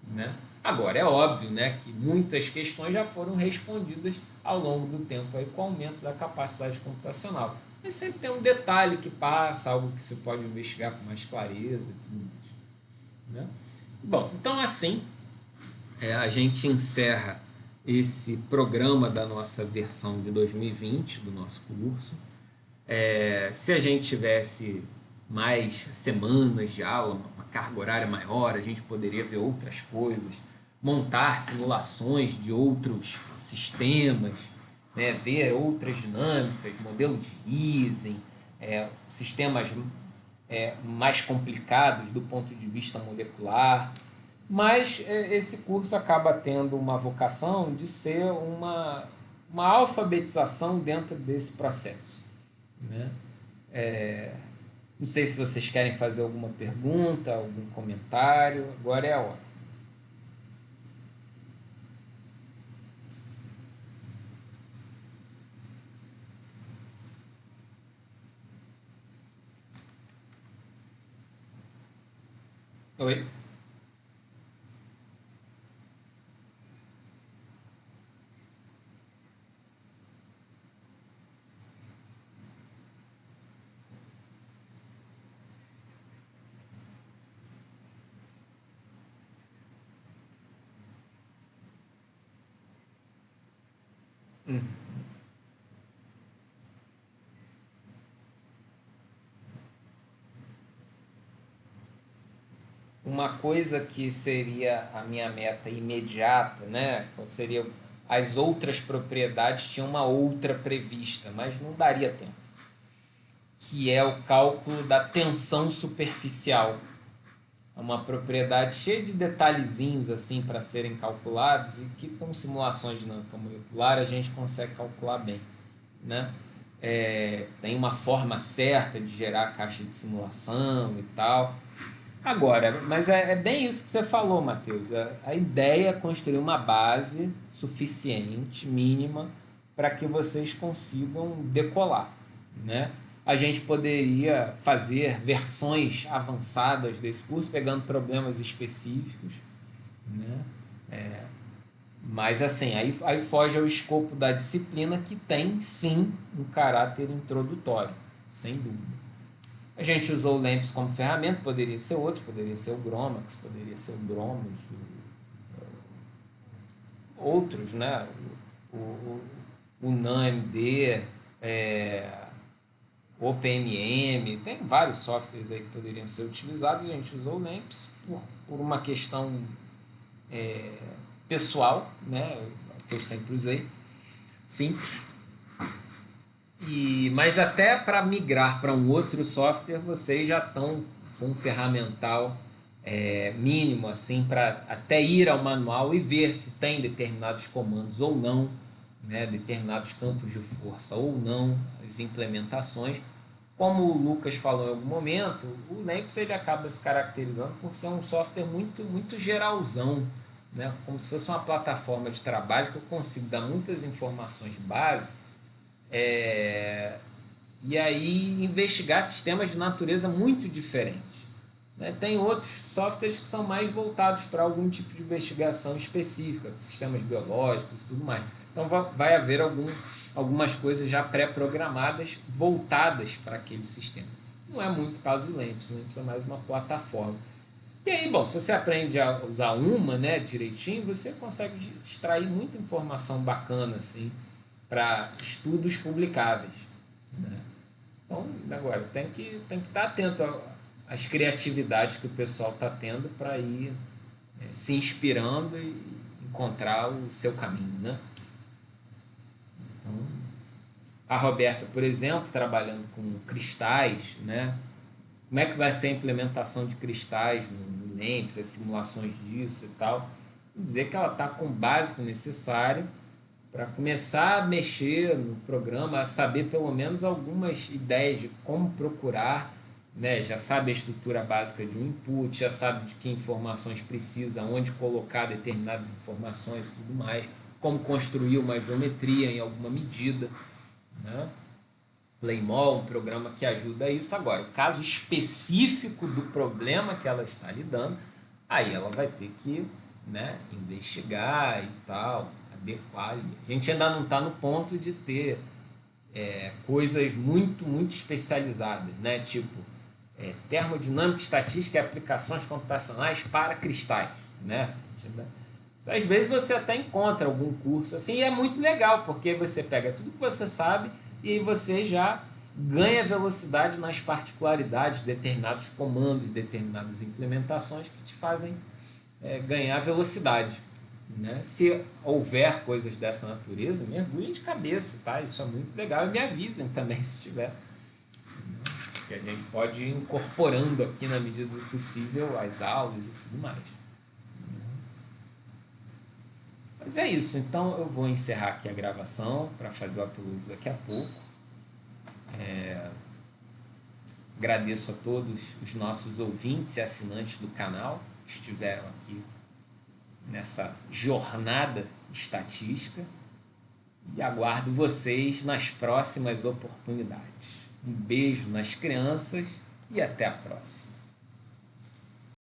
né? Agora, é óbvio, né, que muitas questões já foram respondidas ao longo do tempo aí, com o aumento da capacidade computacional. Mas sempre tem um detalhe que passa, algo que se pode investigar com mais clareza e tudo mais, né? Bom, então assim a gente encerra esse programa da nossa versão de 2020 do nosso curso. Se a gente tivesse mais semanas de aula, uma carga horária maior, a gente poderia ver outras coisas, montar simulações de outros sistemas, né, ver outras dinâmicas, modelo de Ising, sistemas mais complicados do ponto de vista molecular. Mas esse curso acaba tendo uma vocação de ser uma alfabetização dentro desse processo, né? Não sei se vocês querem fazer alguma pergunta, algum comentário. Agora é a hora. Oi? Uma coisa que seria a minha meta imediata, né? Seria as outras propriedades tinham uma outra prevista, mas não daria tempo, que é o cálculo da tensão superficial. É uma propriedade cheia de detalhezinhos assim para serem calculados e que com simulações de dinâmica molecular a gente consegue calcular bem, né? Tem uma forma certa de gerar caixa de simulação e tal. Agora, mas é bem isso que você falou, Matheus. A ideia é construir uma base suficiente, mínima, para que vocês consigam decolar, né? A gente poderia fazer versões avançadas desse curso, pegando problemas específicos, né? Mas assim, aí foge ao escopo da disciplina, que tem sim um caráter introdutório, sem dúvida. A gente usou o LAMMPS como ferramenta, poderia ser outro, poderia ser o GROMACS, poderia ser o GROMOS, outros, né? O NAMD, o OpenM, tem vários softwares aí que poderiam ser utilizados. A gente usou o LAMMPS por uma questão pessoal, né? Que eu sempre usei, simples. Mas até para migrar para um outro software, vocês já estão com um ferramental mínimo, assim, para até ir ao manual e ver se tem determinados comandos ou não, né, determinados campos de força ou não, as implementações. Como o Lucas falou em algum momento, o LAMMPS ele acaba se caracterizando por ser um software muito, muito geralzão, né, como se fosse uma plataforma de trabalho que eu consigo dar muitas informações básicas, e aí investigar sistemas de natureza muito diferentes, né? Tem outros softwares que são mais voltados para algum tipo de investigação específica, sistemas biológicos e tudo mais. Então vai haver algumas coisas já pré-programadas voltadas para aquele sistema. Não é muito o caso do LAMMPS. O LAMMPS é mais uma plataforma. E aí, bom, se você aprende a usar uma, né, direitinho, você consegue extrair muita informação bacana assim, para estudos publicáveis, né? Então, agora, tem que estar atento às criatividades que o pessoal está tendo para ir se inspirando e encontrar o seu caminho, né? Então, a Roberta, por exemplo, trabalhando com cristais, né? Como é que vai ser a implementação de cristais no LAMMPS, as simulações disso e tal? Dizer que ela está com o básico necessário para começar a mexer no programa, a saber pelo menos algumas ideias de como procurar, né? Já sabe a estrutura básica de um input, já sabe de que informações precisa, onde colocar determinadas informações e tudo mais, como construir uma geometria em alguma medida, né? Playmall, um programa que ajuda isso. Agora, o caso específico do problema que ela está lidando, aí ela vai ter que né, investigar e tal, adequar. A gente ainda não está no ponto de ter coisas muito especializadas, né, tipo termodinâmica, estatística e aplicações computacionais para cristais, né? Às vezes você até encontra algum curso assim, e é muito legal, porque você pega tudo que você sabe e você já ganha velocidade nas particularidades, determinados comandos, determinadas implementações que te fazem ganhar velocidade. Né? Se houver coisas dessa natureza, mergulhem de cabeça, tá? Isso é muito legal, e me avisem também se tiver. Né? Que a gente pode ir incorporando aqui na medida do possível as aulas e tudo mais. Mas é isso, então eu vou encerrar aqui a gravação para fazer o upload daqui a pouco. Agradeço a todos os nossos ouvintes e assinantes do canal que estiveram aqui nessa jornada estatística e aguardo vocês nas próximas oportunidades. Um beijo nas crianças e até a próxima.